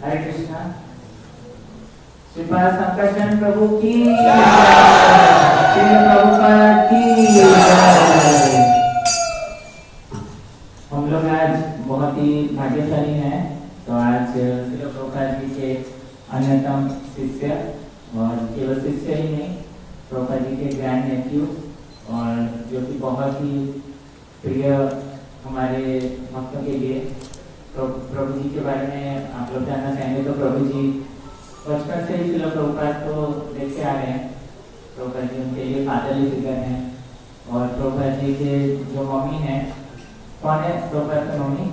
हरे कृष्णा। श्रीपाद शंकरचरण प्रभु की, श्री प्रभुपाद की। हम लोग आज बहुत ही भाग्यशाली हैं। तो आज श्री प्रभुपाद जी के अन्यतम शिष्य, और केवल शिष्य ही नहीं, प्रभुपाद जी के ग्रैंड नेफ्यू, और जो कि बहुत ही प्रिय हमारे भक्तों के लिए। प्रभु जी के बारे में आप लोग जानना चाहेंगे तो प्रभु जी बचपन से ही श्रील प्रभुपाद को देखते आ रहे हैं। प्रभुपाद जी उनके लिए फादरली फिगर हैं। और प्रभुपाद जी के जो मम्मी हैं, कौन है प्रभुपाद की मम्मी?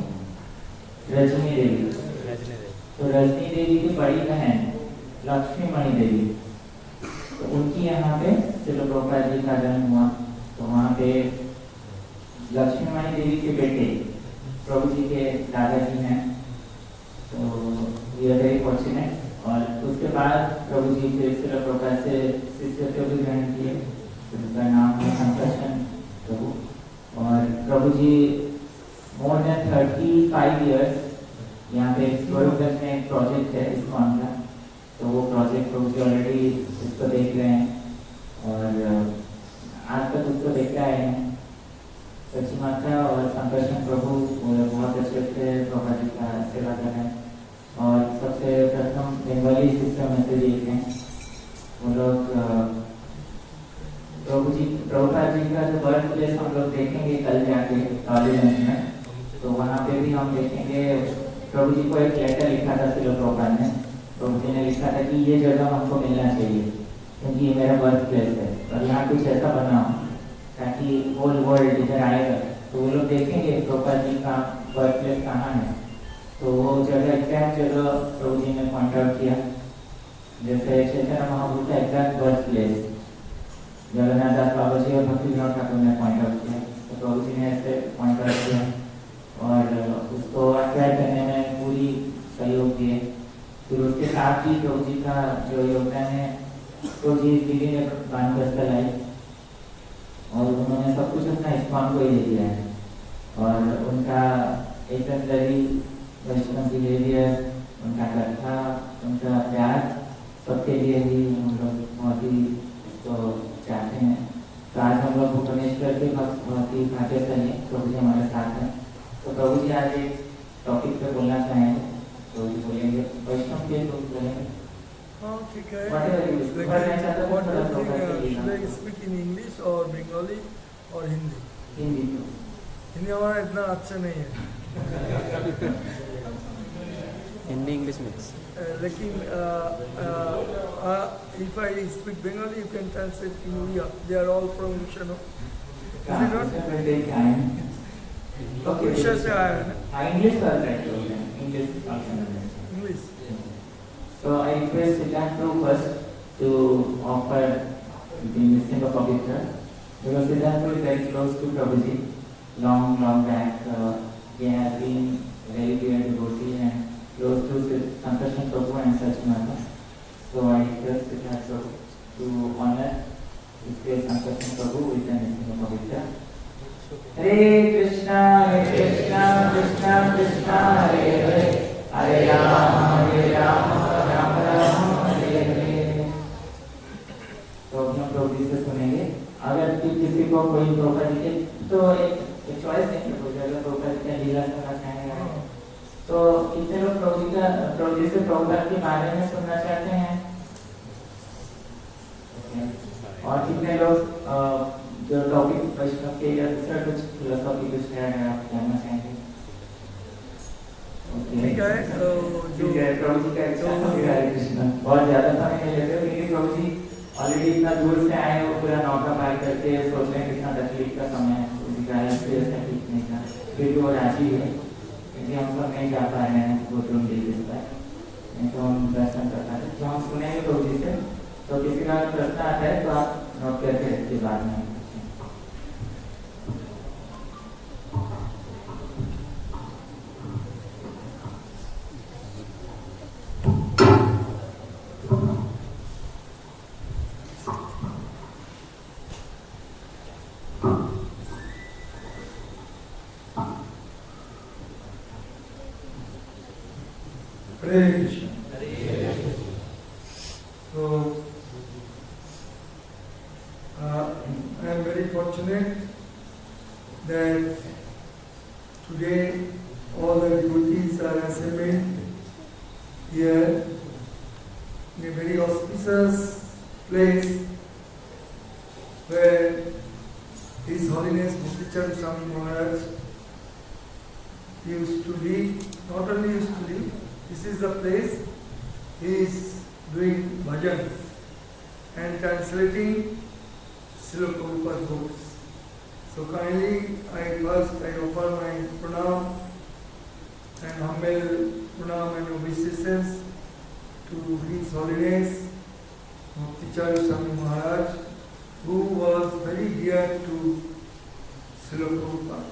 रजनी देवी। तो रजनी देवी की बड़ी बहन लक्ष्मी मणि देवी, तो उनकी यहाँ पे श्रील प्रभुपाद जी का जन्म हुआ। तो वहाँ पे लक्ष्मी मणि देवी के बेटे प्रभु जी के दादाजी हैं। तो वी आर वेरी फॉर्चुनेट। और उसके बाद प्रभु जी फिर श्रील प्रभुपाद से शिष्यत्व भी ग्रहण किए। उनका नाम है शंकरचरण प्रभु। और प्रभु जी मोर देन 35 ईयर्स यहाँ पे स्वरूपगंज में एक प्रोजेक्ट है इस्कॉन का। तो वो प्रोजेक्ट प्रभु जी ऑलरेडी उसको देख रहे हैं, और आज तक उसको देखते आए हैं। सची माता और शंकरचरण प्रभु बहुत अच्छे से प्रभुपाद जी का सेवा कर रहे हैं। और सबसे प्रथम बंगाली शिष्य में से एक हैं वो लोग। प्रभुपाद जी का जो बर्थ प्लेस हम लोग देखेंगे कल जाके कॉलेज में, तो वहाँ पे भी हम देखेंगे प्रभु जी को एक लेटर लिखा था श्रील प्रभुपाद ने। प्रभु जी ने लिखा था कि ये जगह हमको मिलना चाहिए क्योंकि ये मेरा बर्थ प्लेस है, और यहाँ कुछ ऐसा बना ताकि होल वर्ल्ड इधर आएगा तो वो लोग देखेंगे प्रभुपाद जी का बर्थ प्लेस कहाँ है। तो वो जगह एग्जैक्ट जगह प्रभु जी ने पॉइंट आउट किया। जैसे चैतन्य महाप्रभु का एग्जैक्ट बर्थ प्लेस जगन्नाथ दास बाबा जी और भक्ति विनोद ठाकुर ने पॉइंट आउट किया। तो प्रभु जी ने ऐसे पॉइंट आउट किया और उसको अट्रैक्ट करने में पूरी सहयोग दिए। फिर उसके साथ ही प्रभु जी का जो योगदान है, प्रभु जी दीदी ने बानप्रस्थ लाई और उन्होंने सब कुछ अपना इस्कॉन को ही दे दिया है। और उनका एक्सेंटरी वैष्णव बिहेवियर, उनका कथा, उनका प्यार, सबके लिए ही हम लोग बहुत ही इसको चाहते हैं। तो आज हम लोग भुवनेश्वर के भक्त बहुत ही भाग्यशाली हैं, प्रभु जी हमारे साथ हैं। तो प्रभु जी आज एक टॉपिक पे बोलना चाहेंगे, तो बोलेंगे वैष्णव के लोग बोलेंगे। हाँ ठीक है। स्पीक इन इंग्लिश और बंगाली और हिंदी। हिंदी हमारा इतना अच्छा नहीं है। Hindi English mix. लेकिन if I speak Bengali, you can translate in Udiya. They are all from Vishnu. Is it not? Okay. Vishnu से आया है ना? English का English. English. So I request Siddharth Prabhu first to offer the missing of Pavitra, because Siddharth Prabhu is very close to Prabhuji. Long back, he has been very dear devotee and close to Sankarshan Prabhu and Sachimata. So I request Siddharth Prabhu to honor his Sankarshan Prabhu with the missing of Pavitra. Hare Krishna, Krishna Krishna, Hare Hare, Hare Rama, Rama Rama, Hare Hare. तो हम प्रभु जी से सुनेंगे। अगर किसी को कोई प्रभुपाद जी के तो एक चॉइस नहीं है, अगर प्रभुपाद जी का लीला सुनना चाहेंगे तो कितने लोग प्रभु जी से प्रभुपाद के बारे में सुनना चाहते हैं, और कितने लोग जो टॉपिक वैष्णव के या दूसरा कुछ फिलोसॉफी कुछ है आप जानना चाहेंगे? ठीक है। जो प्रभु जी का हरे कृष्ण बहुत ज्यादा समय नहीं लेते, क्योंकि प्रभु जी ऑलरेडी इतना दूर से आए, वो पूरा नौका पार करके सोच रहे हैं कितना तकलीफ का समय है। उनका ऐसा ठीक नहीं था, फिर भी वो राजी है क्योंकि हम सब नहीं जा पा रहे हैं वो रूम डिग्री पर, नहीं तो हम दर्शन कर पाते। तो हम सुनेंगे प्रभु जी से। तो किसी का प्रश्न आता है तो आप नोट करके रखिए बाद में। Hare Krishna. So, I am very fortunate that today all the devotees are assembled here in a very auspicious place where His Holiness Bhaktichand Swami Maharaj used to live, not only used to live, this is the place he is doing bhajan and translating Srila Prabhupada books. So kindly, I offer my pranam and humble pranam and obeisances to His Holiness Bhaktichand Swami Maharaj, who was very dear to Srila Prabhupada.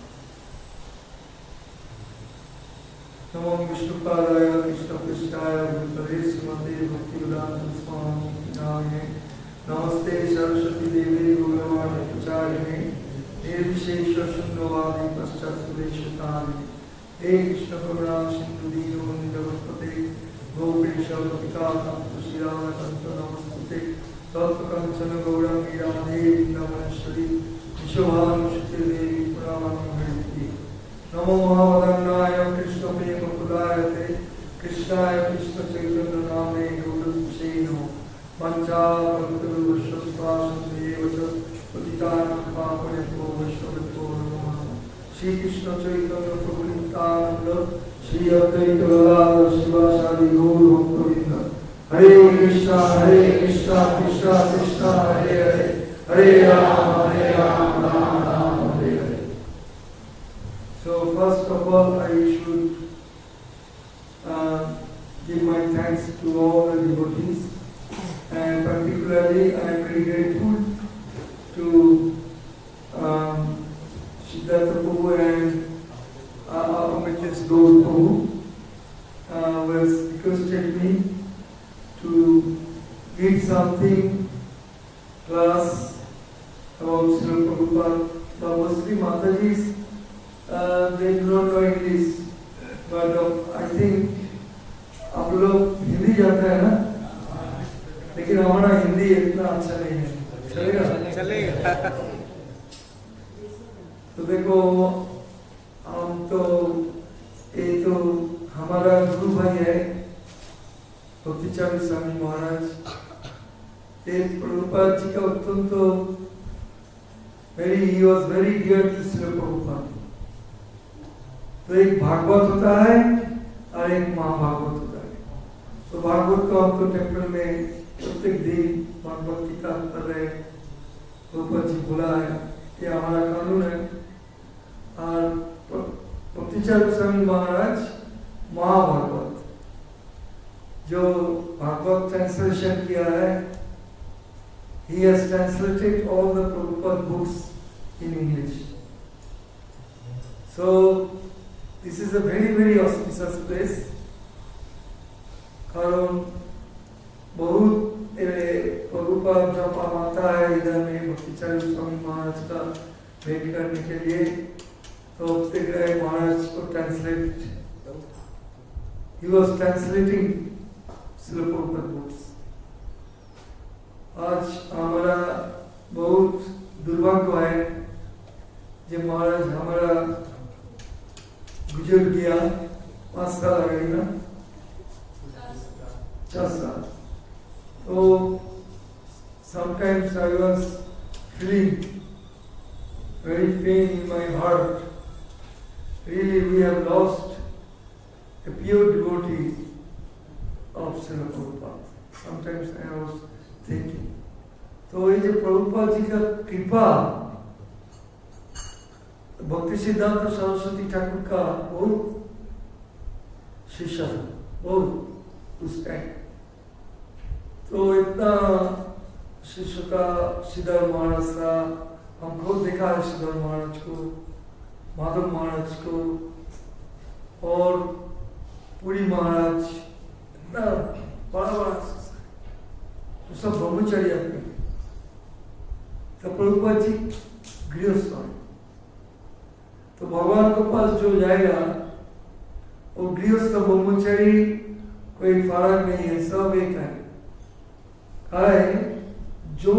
Namo Vishnupadaya Krishna Krishnaya Bhutale Srimate Bhaktivedanta Swami Namine Namaste Saraswati Devi Gauravani Pacharine Nirvishesha Shundavadi Paschatuleshatani He Krishna Karuna Sindhu Dino Nindavapate Gopesha Bhatikata Tushirana Kanta Namaste Tattva Kanchana Gaurangi Radhe Namanashari Vishwabhanu Shri Devi Puramani Hariti Namo Mahavadannaya Krishna Prema Pudayate Krishnaya Krishna Chaitanya Namne Gauraseno Pancha Pantaru Vishwasvasan Devacha Patitanam Papaneko Vishwadevo Namaha Shri Krishna Chaitanya Prabhu Nityananda Shri Advaita Gadadhar Srivasadi Gaur Bhaktavinda Hare Krishna Krishna Krishna Hare Hare Ram Ram Hare Hare. So first of all, I should give my thanks to all the devotees, and particularly I am very grateful to Siddhartha Prabhu and Amitis Gaur Prabhu, who has requested me to read something class about Srila Prabhupada. But mostly Mataji's they do not know English, but I think आप लोग हिंदी जानते हैं ना, लेकिन हमारा हिंदी इतना अच्छा नहीं है, चलेगा? तो देखो, हम तो ये तो हमारा गुरु भाई है भक्तिचरण स्वामी महाराज, ये प्रभुपाद जी का अत्यंत he was very dear to Srila Prabhupada. तो एक भागवत होता है और एक महाभागवत होता है। तो भागवत को हम तो टेम्पल में प्रत्येक दिन भागवत गीता पढ़ रहे, प्रभुपाद जी बोला है कि हमारा कानून है। और भक्तिचरण स्वामी महाराज महाभागवत जो भागवत ट्रांसलेशन किया है, he has translated all the Prabhupada books in English. So this is a very auspicious place. कारण बहुत प्रभुपाद जब आता है इधर में भक्तिचरण स्वामी महाराज का भेंट करने के लिए, तो उससे गए महाराज को translate, he was translating Srila Prabhupada books. आज हमारा बहुत दुर्भाग्य है जब महाराज हमारा गुजर गया, 5 साल आ गए ना, 4 साल। तो sometimes I was feeling very pain in my heart. Really, we have lost a pure devotee of Srila Prabhupada. Sometimes I was thinking. तो ये जो प्रभुपाद जी का कृपा, भक्ति सिद्धांत सरस्वती ठाकुर का बहुत शिष्य था, बहुत उस टाइम। तो इतना शिष्य का सिद्धार्थ महाराज था, हम खुद देखा है सिद्धार्थ महाराज को, माधव महाराज को और पुरी महाराज, इतना बड़ा तो सब ब्रह्मचारी अपने। तो प्रभुपाद जी गृहस्थ है, तो भगवान के पास जो जाएगा वो गृहस्थ ब्रह्मचारी कोई फर्क नहीं है, सब एक है। जो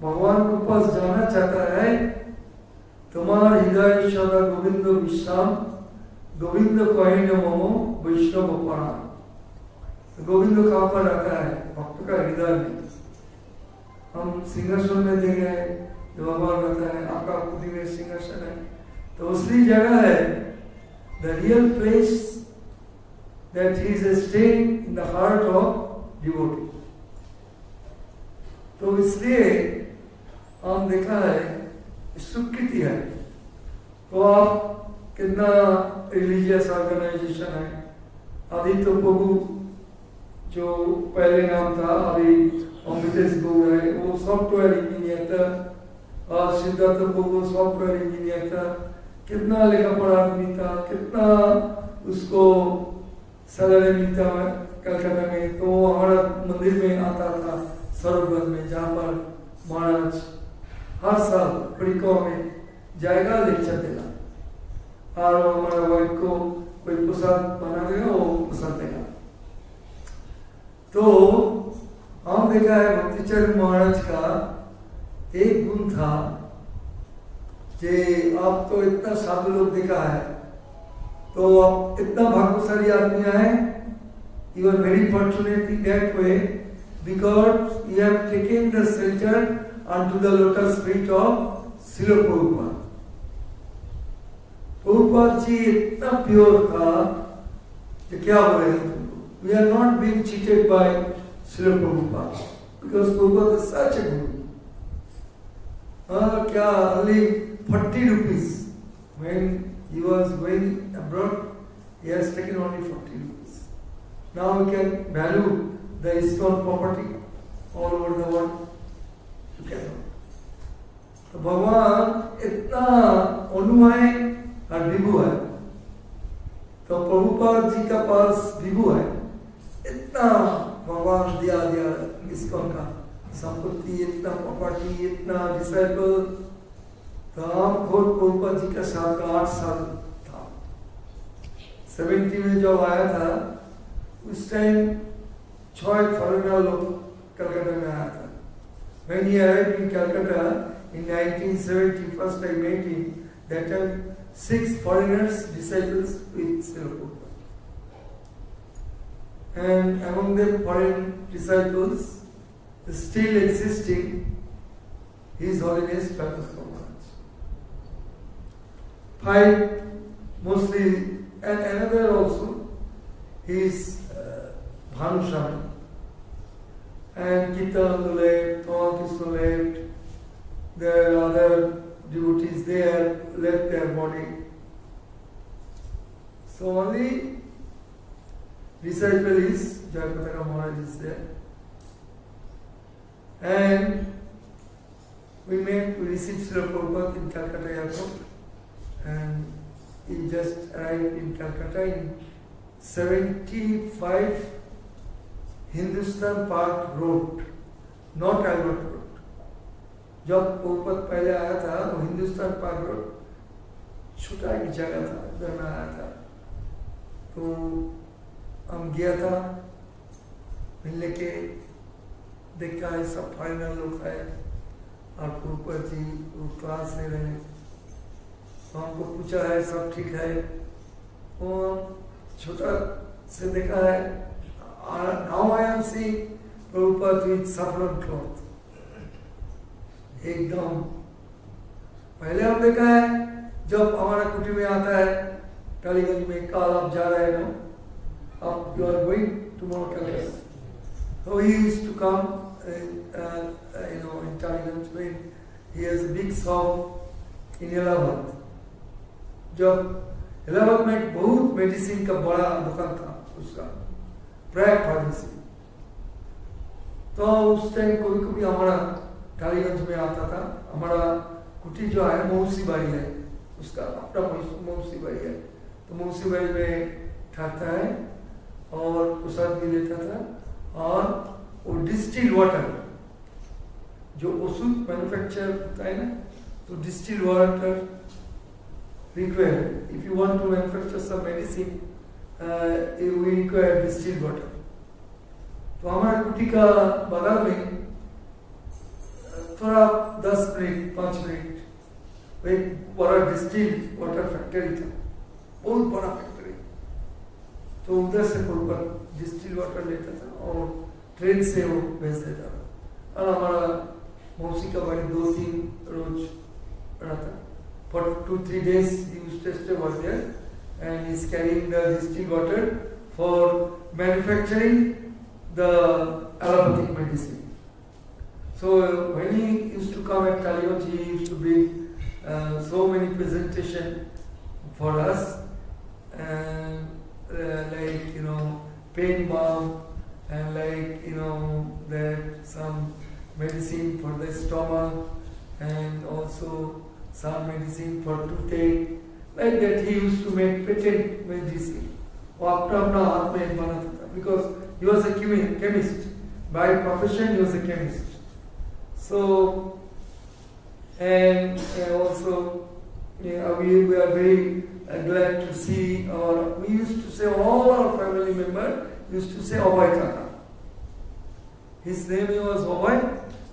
भगवान के पास जाना चाहता है, तुम्हार हृदय सदा गोविंद विश्राम, गोविंद कहे नमो वैष्णव पराण। तो गोविंद कहाँ पर आता है? भक्त का हृदय में। हम सिंहासन में देख रहे हैं, जो भगवान कहता है आपका बुद्धि में सिंहासन है, तो उसकी जगह है the real place that he is staying in the heart of devotee. तो इसलिए हम देखा है स्वीकृति है। तो आप कितना रिलीजियस ऑर्गेनाइजेशन है, अभी तो प्रभु जो पहले नाम था, अभी अमृतेश गौड़ है, वो सॉफ्टवेयर इंजीनियर था, और सिद्धार्थ प्रभु सॉफ्टवेयर इंजीनियर था। कितना लेखा पढ़ा आदमी था, कितना उसको सैलरी मिलता है कलकत्ता में। तो हमारा मंदिर में आता था सरोवर में, जहाँ पर महाराज हर साल परिक्रमा में जाएगा, लेक्चर देगा, और हमारा वाइफ को कोई प्रसाद बना देगा, वो प्रसाद देगा। तो हम देखा है भक्तिचरण महाराज का एक गुण था, जे आप तो इतना साधु लोग देखा है, तो आप इतना भाग्यशाली आदमी है। You are very fortunate in that way, because you have taken the shelter unto the lotus feet of Srila Prabhupada. Prabhupada ji इतना प्योर था कि क्या बोले तुमको। We are not being cheated by Srila Prabhupada, because Prabhupada is such a guru. क्या only 40 rupees when he was going abroad, he has taken only 40 rupees. Now we can value the ISKCON property all over the world. You cannot. तो भगवान इतना अनुयायी और विभु है। तो प्रभुपाद जी का पास विभु है, इतना भगवान दिया ISKCON का संपत्ति, इतना प्रॉपर्टी, इतना डिसाइपल। तो हम खुद प्रभुपाद जी का साथ का 8 साल था। 70 में जब आया था, उस टाइम 6 फॉरेनर लोग कलकत्ता में आया था। When he arrived in Calcutta in 1970, first I met him. That time 6 foreigners, disciples with Srila Prabhupada. And among them foreign disciples still existing, His Holiness Bhakti Maharaj. 5 mostly, and another also, his Bhanushan. And Kirtan on the left, Thomas on the left, there are other devotees there, left their body. So only disciple is Jayapataka Maharaj is there. And we received Srila Prabhupada in Calcutta airport, and he just arrived in Calcutta in 75 Hindustan park road, not Albert road. जब प्रभुपाद पहले आया था तो Hindustan park road छोटा एक जगह था, उधर में आया था। तो हम गया था मिलने के, देखा है सब फाइनल लोग है, और प्रभुपाद जी वो क्लास ले रहे हैं। तो हमको पूछा है सब ठीक है, वो छोटा से देखा है। Now I am seeing Prabhupada with saffron cloth. एकदम पहले हम देखा है जब हमारा कुटी में आता है टालीगंज में, कल आप जा रहे हैं ना, आप you are going tomorrow Calcutta. So he used to come in Taliganj when he has a big shop in Allahabad. जब इलाहाबाद में एक बहुत मेडिसिन का बड़ा दुकान था उसका, प्राय फार्मेसी। तो उस टाइम कभी कभी हमारा टालीगंज में आता था। हमारा कुटी जो है मौसी बाड़ी है, उसका अपना मौसी बाड़ी है। तो मौसी बाड़ी में ठहरता है और प्रसाद भी लेता था। और वो डिस्टिल वाटर जो औषध मैन्युफैक्चर होता है ना, तो distil water required if you want to manufacture some medicine, we require distilled water. तो हमारे कुटी का बगल में थोड़ा 10 मिनट 5 मिनट एक बड़ा डिस्टिल्ड वाटर फैक्ट्री था, बहुत बड़ा फैक्ट्री। तो उधर से ऊपर डिस्टिल्ड वाटर लेता था और ट्रेन से वो भेज देता था। और हमारा मौसी का बाड़ी 2-3 रोज रहा था। For 2-3 days he used to stay over there and he's carrying the distilled water for manufacturing the allopathic medicine. So when he used to come at Kaliot, he used to bring so many presentation for us, and like pain balm, and like that some medicine for the stomach, and also some medicine for toothache. Like that he used to make patent medicine. Because he was a chemist. By profession he was a chemist. So, and also we are very glad to see, or we used to say, all our family members used to say Obay Kaka. His name was Obay,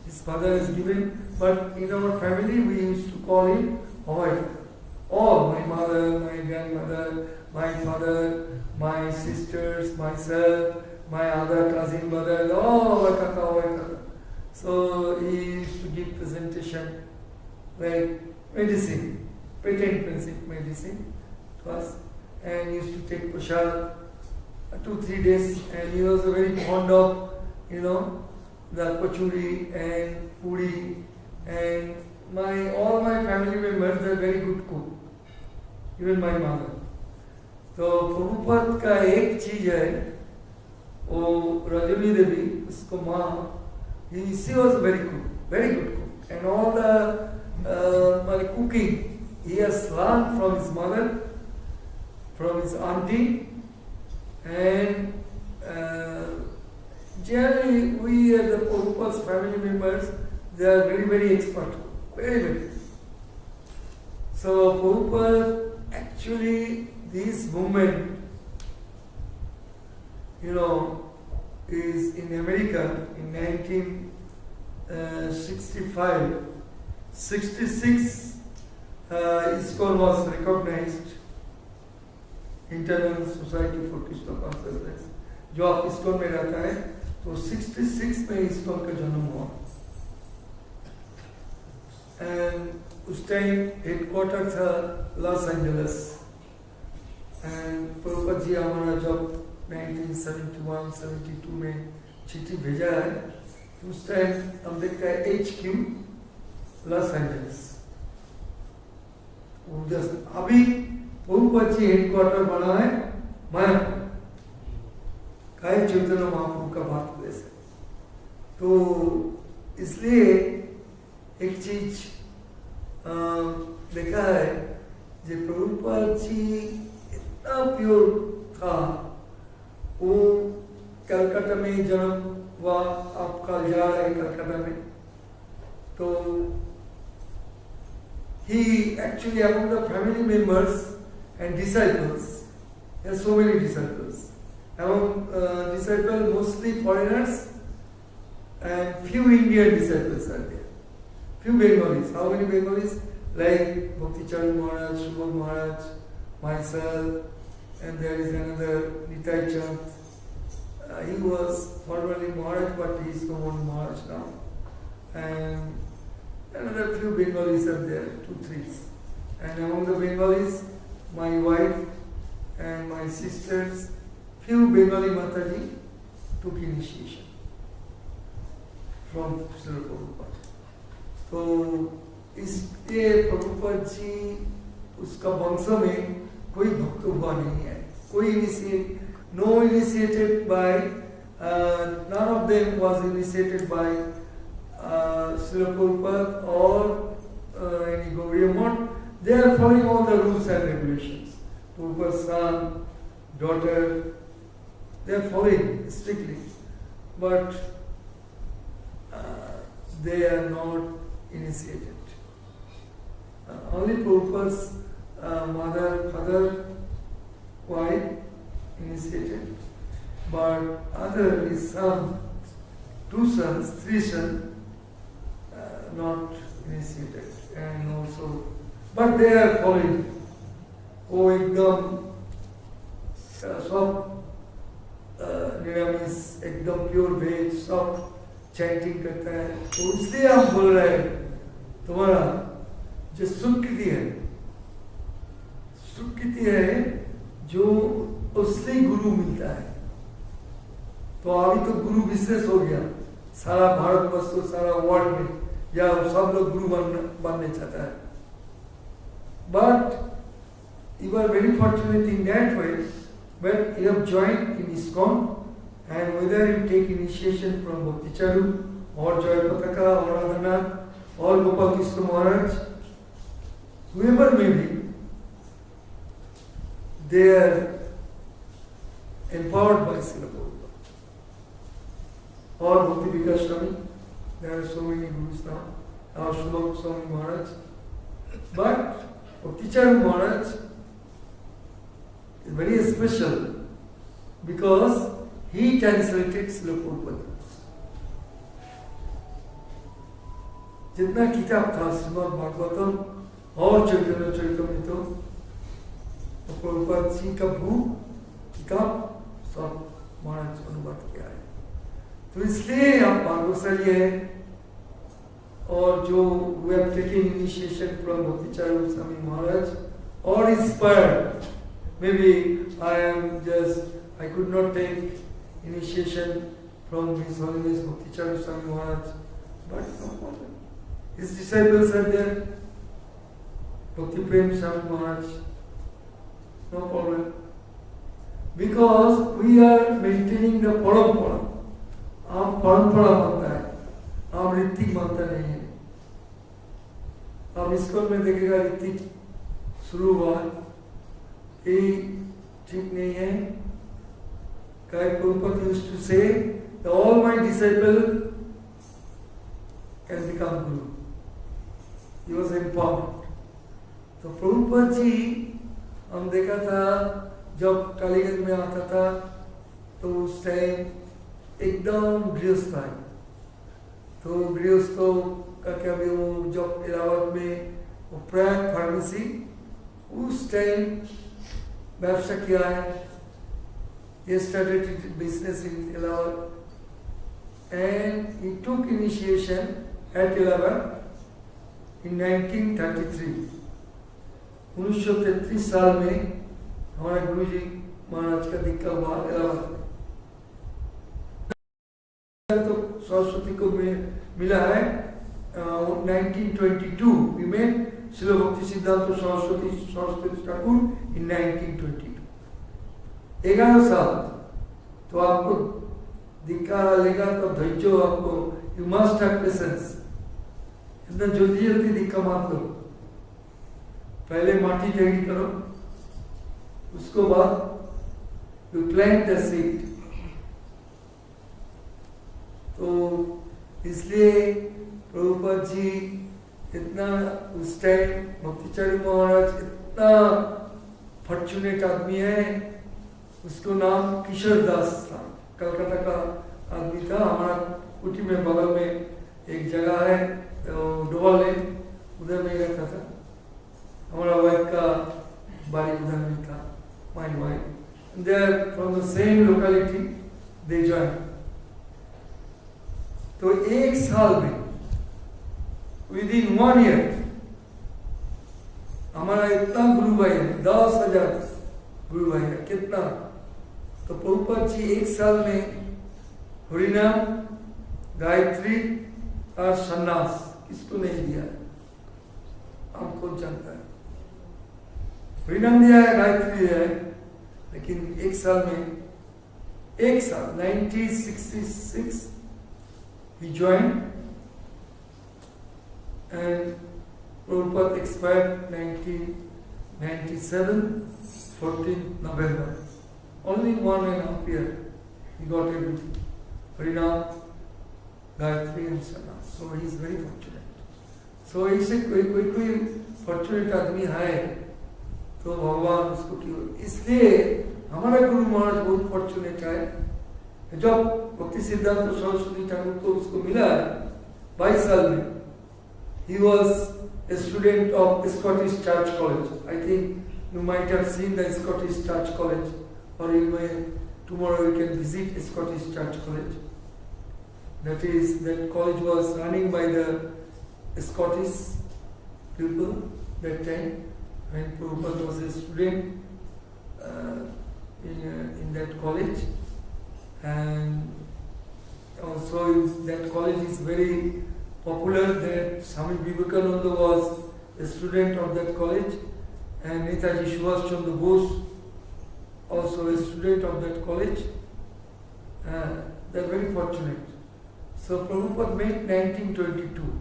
his father is given, but in our family we used to call him Obay Kaka. All, my mother, my grandmother, my father, my sisters, myself, my other cousin brothers, all Obay Kaka, Obay Kaka. So he used to give presentation like medicine, patent medicine to us, and he used to take prasad 2-3 days, and he was very fond of the kachuri and puri, and all my family members are very good cook, even my mother. तो प्रभुपद का एक चीज है, वो रजनी देवी उसको माँ, she was very good cook, and all the cooking he has learned from his mother, from his auntie, and generally we as the Prabhupada's family members, they are very expert, very. So Prabhupada, actually this movement, is in America in 1965, 66, ISKCON was recognized, International Society for Krishna Consciousness. जो आप ISKCON में रहता है, तो 66 में ISKCON का जन्म हुआ, and उस टाइम हेडक्वार्टर था लॉस एंजलिस, and प्रभुपद जी हमारा जब 1971-72 में चिट्ठी भेजा है, तो उस टाइम हम देखते हैं HQ लॉस एंजलिस। अभी प्रभुपद जी हेडक्वार्टर बना है मायापुर, काय चैतन्य महाप्रभु का भारत देश है। तो इसलिए एक चीज देखा है, जो प्रभुपद जी इतना प्योर था, वो कलकत्ता में जन्म हुआ, आप कल जा रहे हैं कलकत्ता में, तो he actually among the family members and disciples, there are so many disciples, among disciples mostly foreigners and few Indian disciples are there, few Bengalis. How many Bengalis? Like Bhakti Charan Maharaj, Shubham Maharaj, myself, and there is another Nitai Chand. He was formerly Maharaj, but he is no more Maharaj now. And another few Bengalis are there, 2-3. And among the Bengalis, my wife and my sisters, few Bengali Mataji took initiation from Srila Prabhupada. तो इसके प्रभुपद जी उसका वंश में कोई भक्त हुआ नहीं है, कोई no initiated by, none of them was initiated by Srila Prabhupada or any Gauriya Math. They are following all the rules and regulations. Prabhupada's son, daughter, they are following strictly, but they are not initiated. Only Prabhupada's mother, father, wife initiated, but other his son, 2 sons, 3 sons, not initiated, and also, but they are following. वो एकदम सब निरामिष एकदम pure veg सब chanting करता है, तो इसलिए हम बोल रहे हैं तुम्हारा जो स्वीकृति है जो असली गुरु मिलता है। तो अभी तो गुरु विशेष हो गया सारा भारतवर्ष तो सारा वर्ल्ड में, या सब लोग गुरु बनने चाहता है। But you are very fortunate in that way when you have joined in ISKCON, and whether you take initiation from Bhakti Charu or Joy Pataka or Radhanath or Gopal Krishna Maharaj, whoever may be, they are empowered by Srila Prabhupada. Or Bhakti Vikas Swami, there are so many gurus now, or Srila Swami Maharaj. But Bhakti Charu Maharaj is very special because he translated Srila Prabhupada. जितना किताब था श्रीमद् भागवतम और चैतन्य चरितमृत, तो प्रभुपाद जी का किताब सब महाराज अनुवाद किया है। तो इसलिए आप भाग्यशाली है। और जो we have taken initiation from Bhakti Charu Swami Maharaj or inspired. Maybe I could not take initiation from His Holiness Bhakti Charu Swami Maharaj, but no problem. His disciples are there, Bhakti Prem Swami Maharaj, no problem. Because we are maintaining the parampara. आप परंपरा मानता है, आप ऋतिक मानता नहीं है। आप ISKCON में देखेगा ऋतिक शुरू हुआ, ये ठीक नहीं है। Prabhupada used to say that all my disciples can become Guru. He was empowered. तो प्रभुपाद जी हम देखा था जब टालीगंज में आता था तो उस टाइम एकदम गृहस्थ था। तो गृहस्थों का क्या भी वो जब इलाहाबाद में वो प्रयाग फार्मेसी उस टाइम व्यवसाय किया है। He started business in Allahabad and he took initiation at Allahabad in 1933. 1933 साल में हमारे गुरुजी महाराज का दीक्षा हुआ इलाहाबाद में। तो सरस्वती को मिला है 1922 we met Srila Bhakti Siddhanta Saraswati Thakur in 1922. 11 साल तो आपको दीक्षा लेगा तो धैर्य आपको you must have patience. इतना जल्दी जल्दी दीक्षा मत लो, पहले माटी तैयारी करो, उसको बाद you plant the seed. तो इसलिए प्रभुपाद जी इतना उस टाइम भक्ति चारू महाराज इतना फॉर्चुनेट आदमी है, उसको नाम किशोर दास था, कलकत्ता का आदमी था। हमारा कुटी में बगल में एक जगह है डोबा लेन, उधर में रहता था। हमारा वाइफ का बाड़ी उधर में था, my wife. They are from the same locality, they join. तो एक साल में विदिन 1 ईयर हमारा इतना गुरु भाई है, 10,000 गुरु भाई है। कितना? तो प्रभुपाद जी एक साल में हरिनाम, गायत्री और सन्यास किसको नहीं दिया है? आप कौन जानता है? हरिनाम दिया है, गायत्री दिया है, लेकिन एक साल में, एक साल 1966 he joined and Prabhupada expired 1997, 14th November. Only 1.5 years he got everything. Harinam, Gayatri and Sannyas. So he is very fortunate. So ऐसे कोई fortunate आदमी है तो भगवान उसको क्यों, इसलिए हमारा गुरु महाराज बहुत फॉर्चुनेट है। जब भक्ति सिद्धांत सरस्वती ठाकुर को उसको मिला है 22 साल में, he was a student of Scottish Church College. I think you might have seen the Scottish Church College, or you may tomorrow you can visit Scottish Church College. That college was running by the Scottish people that time, and Prabhupada was a student in that college, and also that college is very popular. That Swami Vivekananda was a student of that college, and Netaji Subhash Chandra Bose also a student of that college. They are very fortunate. So Prabhupada met 1922.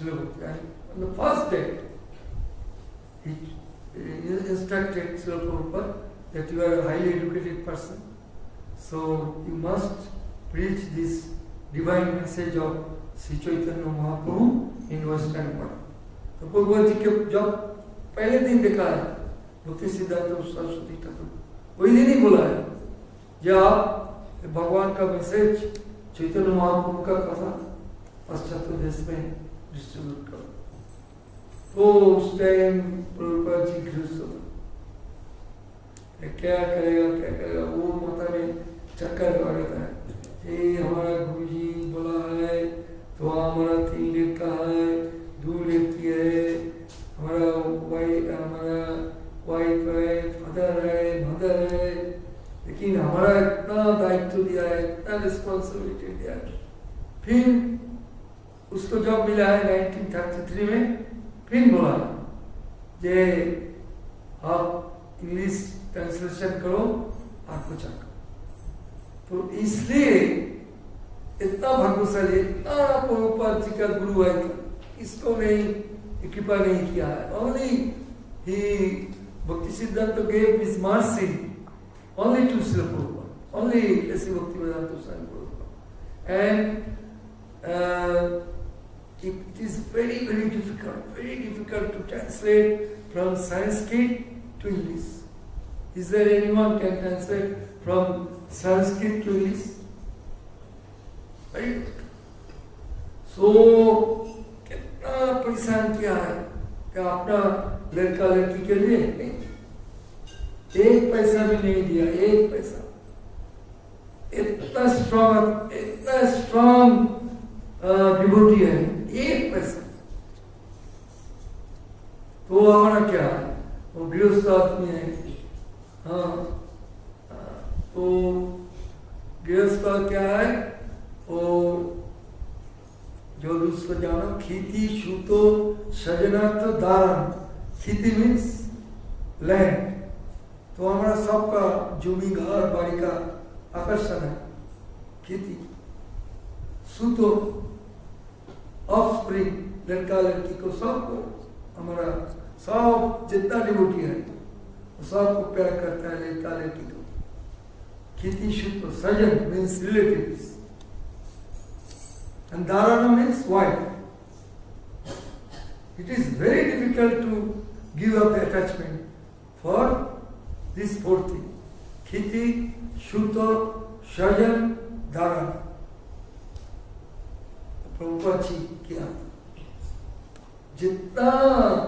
And on the first day, he instructed Srila Prabhupada that you are a highly educated person, so you must preach this divine message of Sri Chaitanya Mahaprabhu in Western world. तो प्रभुपाद जी के जब पहले दिन देखा है भक्ति सिद्धांत सरस्वती ठाकुर, वही दिन ही बोला है जब आप भगवान का मैसेज चैतन्य महाप्रभु का कथा पाश्चात्य देश में डिस्ट्रीब्यूट करो। तो उस टाइम प्रभुपाद जी घृष्ट होता, क्या करेगा, वो माता में चक्कर लगा रहता है। ये हमारा गुरु जी बोला है तो हमारा 3 लेख का है, 2 लेख की है, हमारा वाइफ है, फादर है, मदर है, लेकिन हमारा इतना दायित्व दिया है, इतना रिस्पॉन्सिबिलिटी दिया है। फिर उसको जॉब मिला है 1933 में, फिर बोला जे आप इंग्लिश ट्रांसलेशन करो आपको चाहकर। तो इसलिए इतना भाग्यशाली, इतना प्रभुपाद जी का गुरु है, इसको नहीं कृपा नहीं किया है। ओनली ही भक्ति सिद्धांत gave his mercy only to Srila Prabhupada, only Sri Bhaktivedanta Swami Prabhupada. And it is very, very difficult to translate from Sanskrit to English. Is there anyone can translate from Sanskrit to English? Right? So, कितना परेशान किया है कि अपना लड़का लड़की के लिए नहीं, 1 पैसा भी नहीं दिया, 1 पैसा। इतना स्ट्रॉन्ग डिवोटी है, 1 पैसा। तो हमारा क्या है, वो गृहस्थ आदमी है। हाँ, तो गृहस्थ क्या है, वो जो उसको जानो, खेती शूतो सजनार्थ दान। खेती मीन्स लैंड। तो हमारा सबका जमी घर बाड़ी का आकर्षण है खेती। सूतो ऑफस्प्रिंग, लड़का लड़की को सबको, हमारा सब जितना डिवोटी है वो सबको प्यार करता है, लड़का लड़की को। खेती शूतो सजन means relatives, and dharana means wife. It is very difficult to give up the attachment for this 4 thing: khiti, shuto, shajan, dharana. Prabhupada ji किया, जितना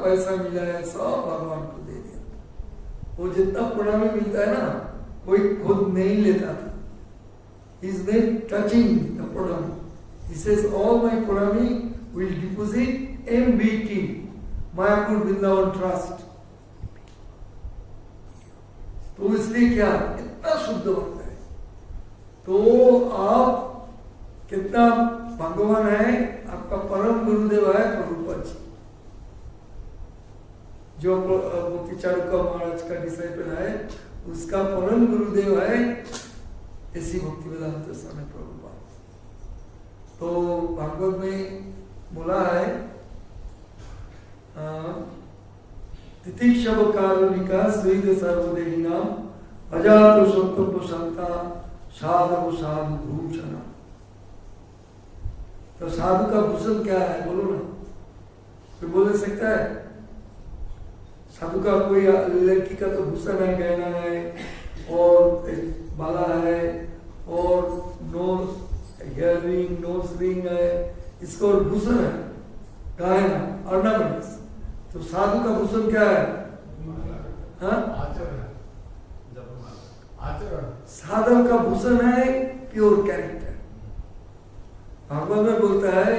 पैसा मिला है सब भगवान को दे दिया। वो जितना प्रणामी मिलता है ना, कोई खुद नहीं लेता था। He is not touching the pranami. He says, all my pranami will deposit MBT, Mayapur Vrindavan Trust. तो इसलिए क्या इतना शुद्ध बनता है। तो आप कितना भगवान है, आपका परम गुरुदेव है प्रभुपाद जी, जो मुक्ति चारुका महाराज का डिसाइपल है, उसका परम गुरुदेव है ऐसी भक्तिवेदांत स्वामी प्रभुपाद। तो भागवत में बोला है तितिक्षव कारुणिका स्वेद सर्वदेही नाम अजात सत्व संता साधु साधु भूषण। तो साधु का भूषण क्या है बोलो ना, कोई बोल सकता है? साधु का कोई लड़की का तो भूषण है, गहना है, और बाला है और nose hair ring nose ring है, इसको और भूषण है, गहना ऑर्नामेंट्स। तो साधु का भूषण क्या है? हाँ? साधु का भूषण है प्योर कैरेक्टर। भगवान में बोलता है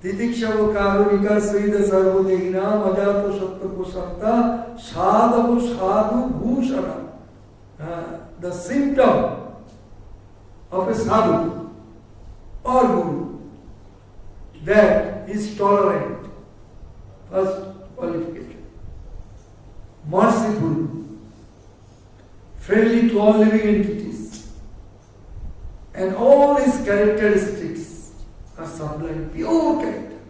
तितिक्षव कारुणिका श्रीद सर्वदेहिना अजात सत्व कुशलता साधु साधु भूषण। द सिम्टम ऑफ ए साधु और गुरु that is tolerant, first qualification, merciful, friendly to all living entities, and all his characteristics are sublime, pure character.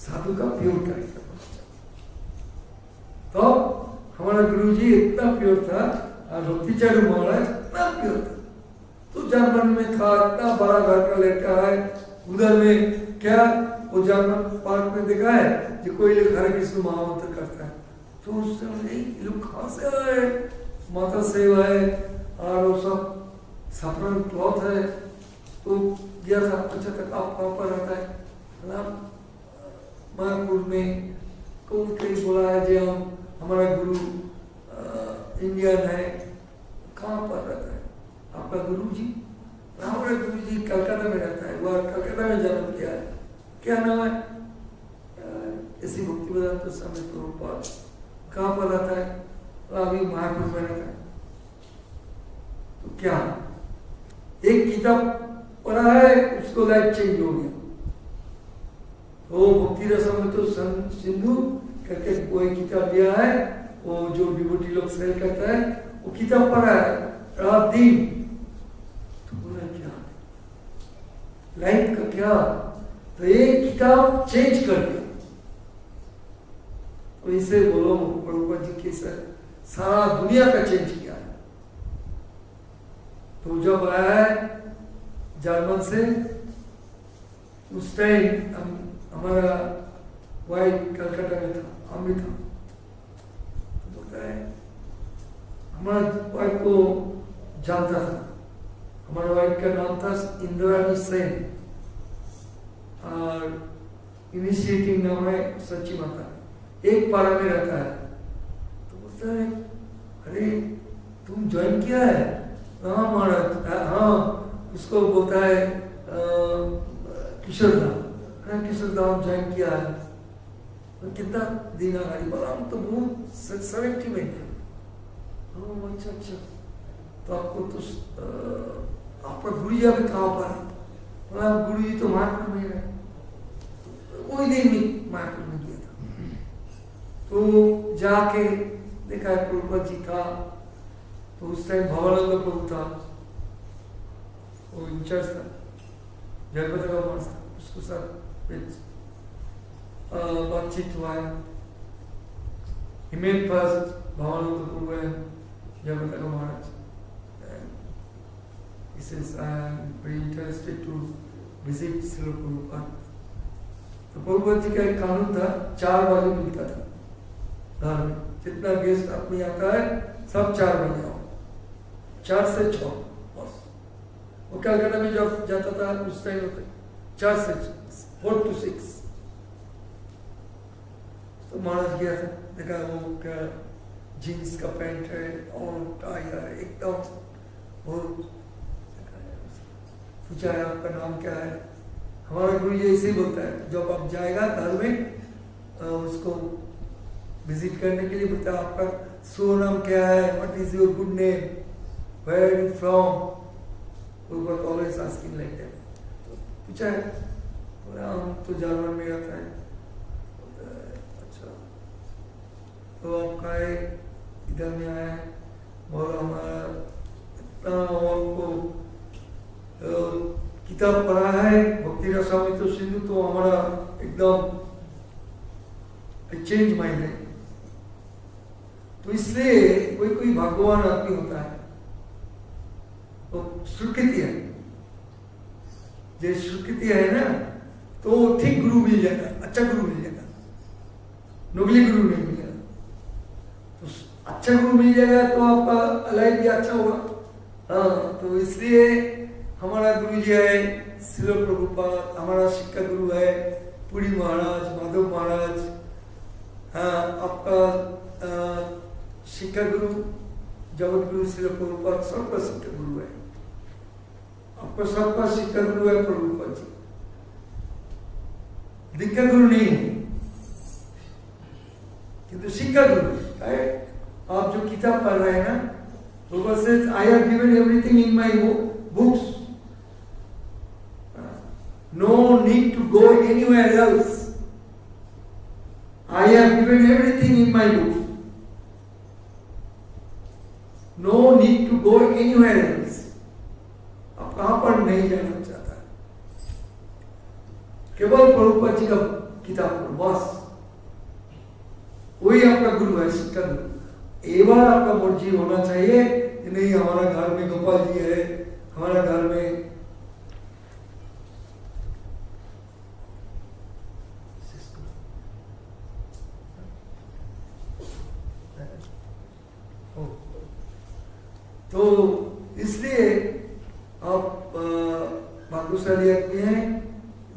साधु का प्योर कैरेक्टर। तो हमारा गुरुजी इतना प्योर था और भक्तिचार्य महाराज इतना प्योर था। तो जर्मन में था, इतना बड़ा घर का लड़का है, उधर में क्या वो जर्मन पार्क में देखा है जो कोई लोग हरे कृष्ण महामंत्र करता है। तो उससे लोग कहाँ से आए, माता सेवा है और वो सब सफरन क्लॉथ है। तो गया था, अच्छा तक आप कहाँ पर रहता है? मायापुर में। कोई कहीं बोला है जो हमारा गुरु इंडियन है, कहाँ पर रहता है आपका गुरु जी? हमारा गुरु जी कलकत्ता में रहता है, वह कलकत्ता में जन्म किया है। क्या नाम है? ऐसी भक्ति वेदांत स्वामी प्रभुपाद। कहाँ पर रहता है? अभी मायापुर में रहता है। तो क्या एक किताब पढ़ा है, उसको लाइफ चेंज हो गया। तो भक्ति रसम में तो सिंधु करके कोई किताब दिया है, वो जो डिवोटी लोग सेल करता है, वो किताब पढ़ा है रात दिन। तो बोला क्या लाइफ का क्या? तो एक किताब चेंज कर दिया। तो इसे बोलो प्रभुपाद जी के सर सारा दुनिया का चेंज किया है। तो जब आया है जर्मन से, उस टाइम हमारा वाइफ कलकत्ता में था, हम भी था। तो बोलता है हमारा वाइफ को जानता था। हमारा वाइफ का नाम था इंदिरानी सेन और इनिशिएटिंग नाम है सच्ची माता। एक पारा में रहता है। तो बोलता है अरे तुम ज्वाइन किया है? हाँ महाराज। हाँ, उसको बोलता है किशोर धाम। हाँ किशोर धाम ज्वाइन किया है। तो कितना दिन आ रही? बोला हम तो बहुत 70 में थे। हाँ अच्छा अच्छा। तो आपको तो आपका गुरु जी अभी कहाँ पर है? बोला गुरु जी तो मायापुर में है। वही दिन में मायापुर में गया था। तो जाके देखा प्रभुपाद जी था। तो उस टाइम भवानंद प्रभु था, वो इंचार्ज था, जगपति का मास था। उसको साथ बातचीत हुआ है। He met first Bhavanand Prabhu and Jagapati का महाराज। He says I am very interested to visit Srila Prabhupada। तो प्रभुपाद जी का एक कानून था, 4 बजे मिलता था घर में। जितना गेस्ट अपनी आता है सब 4 बजे आओ, 4 से 6 बस। वो कलकत्ता में जब जाता था उस टाइम 4 से 4 to 6। तो महाराज गया था, देखा वो क्या जीन्स का पैंट है और टाई है एकदम। बहुत पूछा है आपका नाम क्या है? हमारा गुरु जी ऐसे ही बोलता है, जब आप जाएगा घर में उसको विजिट करने के लिए बोलता है आपका सो नाम क्या है? What is your good name? Where are you from? वो ऑलवेज आस्किंग लाइक दैट। तो पूछा है, बोला हम तो जर्मन में रहता है। अच्छा तो आपका इधर में आया है? बोला हमारा इतना आपको किताब पढ़ा है भक्ति रसामृत तो सिंधु, तो हमारा एकदम चेंज माइंड है। तो इसलिए कोई कोई भगवान आदमी होता है, तो स्वीकृति है, जो स्वीकृति है ना, तो ठीक गुरु मिल जाएगा, अच्छा गुरु मिल जाएगा, नकली गुरु नहीं मिलेगा। तो अच्छा गुरु मिल जाएगा तो आपका लाइफ भी अच्छा होगा। हाँ, तो इसलिए हमारा गुरु जी है श्रील प्रभुपाद, हमारा शिक्षा गुरु है पुरी महाराज, माधव महाराज। हाँ, आपका शिक्षा गुरु जगत गुरु श्रील प्रभुपाद सबका शिक्षा गुरु है, आपका सबका शिक्षा गुरु है प्रभुपाद जी, दीक्षा गुरु नहीं है किंतु शिक्षा गुरु है। आप जो किताब पढ़ रहे हैं ना, Prabhupada says, I have given everything in my books. No need to go anywhere else. I have given everything in my books. No need to go anywhere else. आप कहां पर नहीं जाना चाहता, केवल प्रभुपाद जी का किताब पढ़ो बस, वही आपका गुरु है, शिक्षा गुरु। एक बार आपका मर्जी होना चाहिए कि नहीं हमारा घर में गोपाल जी है, हमारा घर में तो इसलिए आप भाग्यशाली आदमी हैं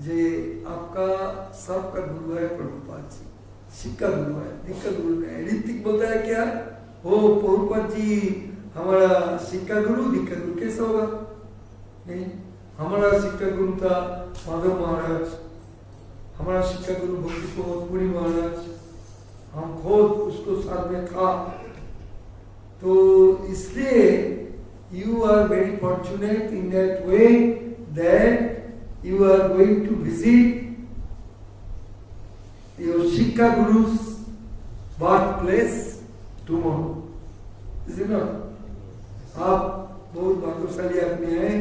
जे आपका सबका गुरु है प्रभुपाद जी, शिक्षा गुरु है, दीक्षा गुरु है। ऋतिक बोलता है क्या हो प्रभुपाद जी हमारा शिक्षा गुरु दीक्षा गुरु, कैसा होगा? नहीं, हमारा शिक्षा गुरु था माधव महाराज, हमारा शिक्षा गुरु भक्ति प्रमोद पुरी महाराज, हम खुद उसको साथ में था। तो इसलिए you are very fortunate in that way that you are going to visit your Shikha Guru's birthplace tomorrow. Is it not? आप बहुत भाग्यशाली आदमी हैं,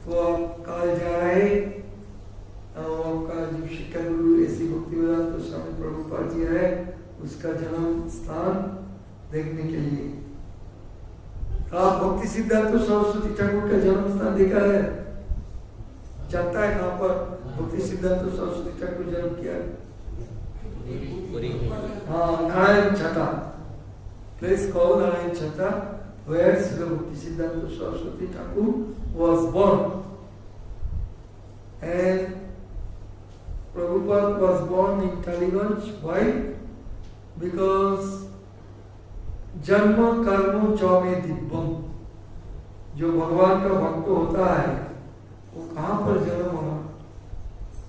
तो आप कल जा रहे हैं और आपका जो शिक्षा गुरु ऐसी भक्ति वेदांत स्वामी प्रभुपाद जी है उसका जन्म स्थान देखने के लिए। आप भक्ति सिद्धांत सरस्वती ठाकुर का जन्म स्थान देखा है? जानता है कहाँ पर भक्ति सिद्धांत सरस्वती ठाकुर जन्म किया? हाँ, नारायण छटा, प्लेस कॉल्ड नारायण छटा, where Srila Bhakti Siddhanta Saraswati Thakur was born. And Prabhupada was born in Taliganj. Why? Because जन्म कर्म चौमे दिव्यम, जो भगवान का भक्त होता है वो कहाँ पर जन्म होना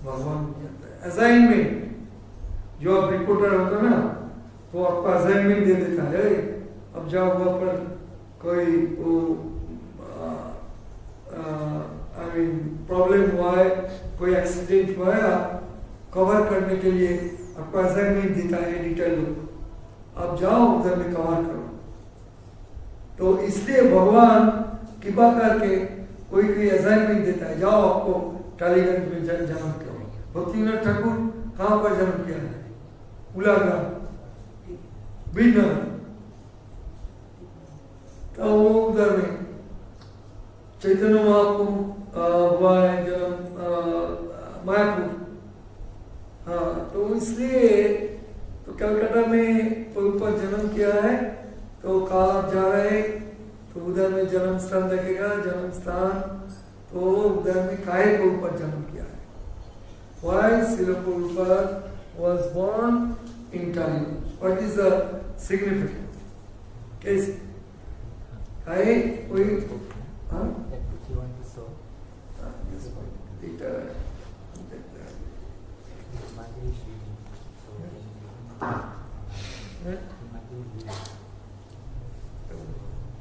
भगवान को कहता है। असाइनमेंट, जो आप रिपोर्टर होता है ना तो आपको असाइनमेंट दे देता है, अब जाओ वहाँ पर कोई वो आई मीन प्रॉब्लम हुआ है, कोई एक्सीडेंट हुआ है, आप कवर करने के लिए आपको असाइनमेंट देता है एडिटर लोग, आप जाओ उधर में कवर करो। तो इसलिए भगवान कृपा करके कोई कोई असाइनमेंट देता है, जाओ आपको टालीगंज में जन्म करो। भक्तिविनोद ठाकुर कहाँ पर जन्म किया है? उलागा बिना, तो वो उधर में चैतन्य महाप्रभु हुआ है जन्म मायापुर। हाँ, तो इसलिए तो कलकत्ता में प्रभुपाद जन्म किया है, तो कल आप जा रहे हैं तो उधर में जन्म स्थान लगेगा, जन्म स्थान तो उधर में काहे प्रभुपाद जन्म किया है। Why Srila Prabhupada was born in Taliganj? What is the significance? कैसे काहे कोई हाँ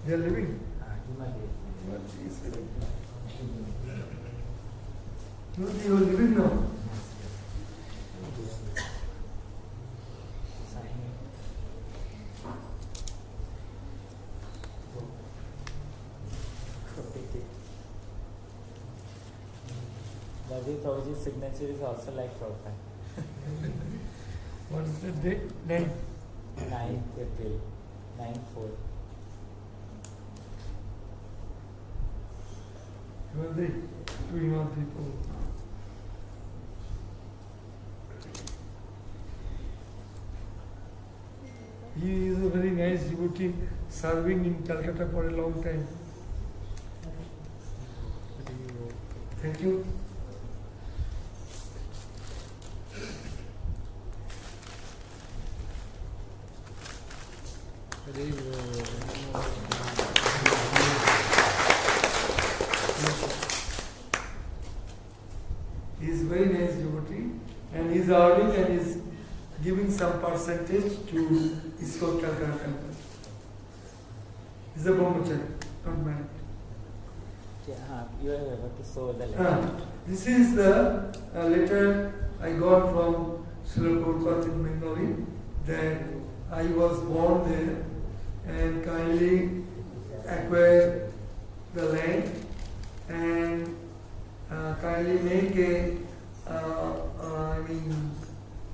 they are living. No, they are living now. Ravi Prabhuji's signature is also like Prabhupada. What is the date? 9th April, 9/4. Well, they doing all people. He is a very nice devotee. serving in Calcutta for a long time. Thank you. He is very nice devotee and he is earning and is giving some percentage to ISKCON Calcutta temple. He is a brahmachari, not married. You are able to show the letter. This is the letter I got from Srila Prabhupada in Bengali that I was born there and kindly acquired the land and kindly make a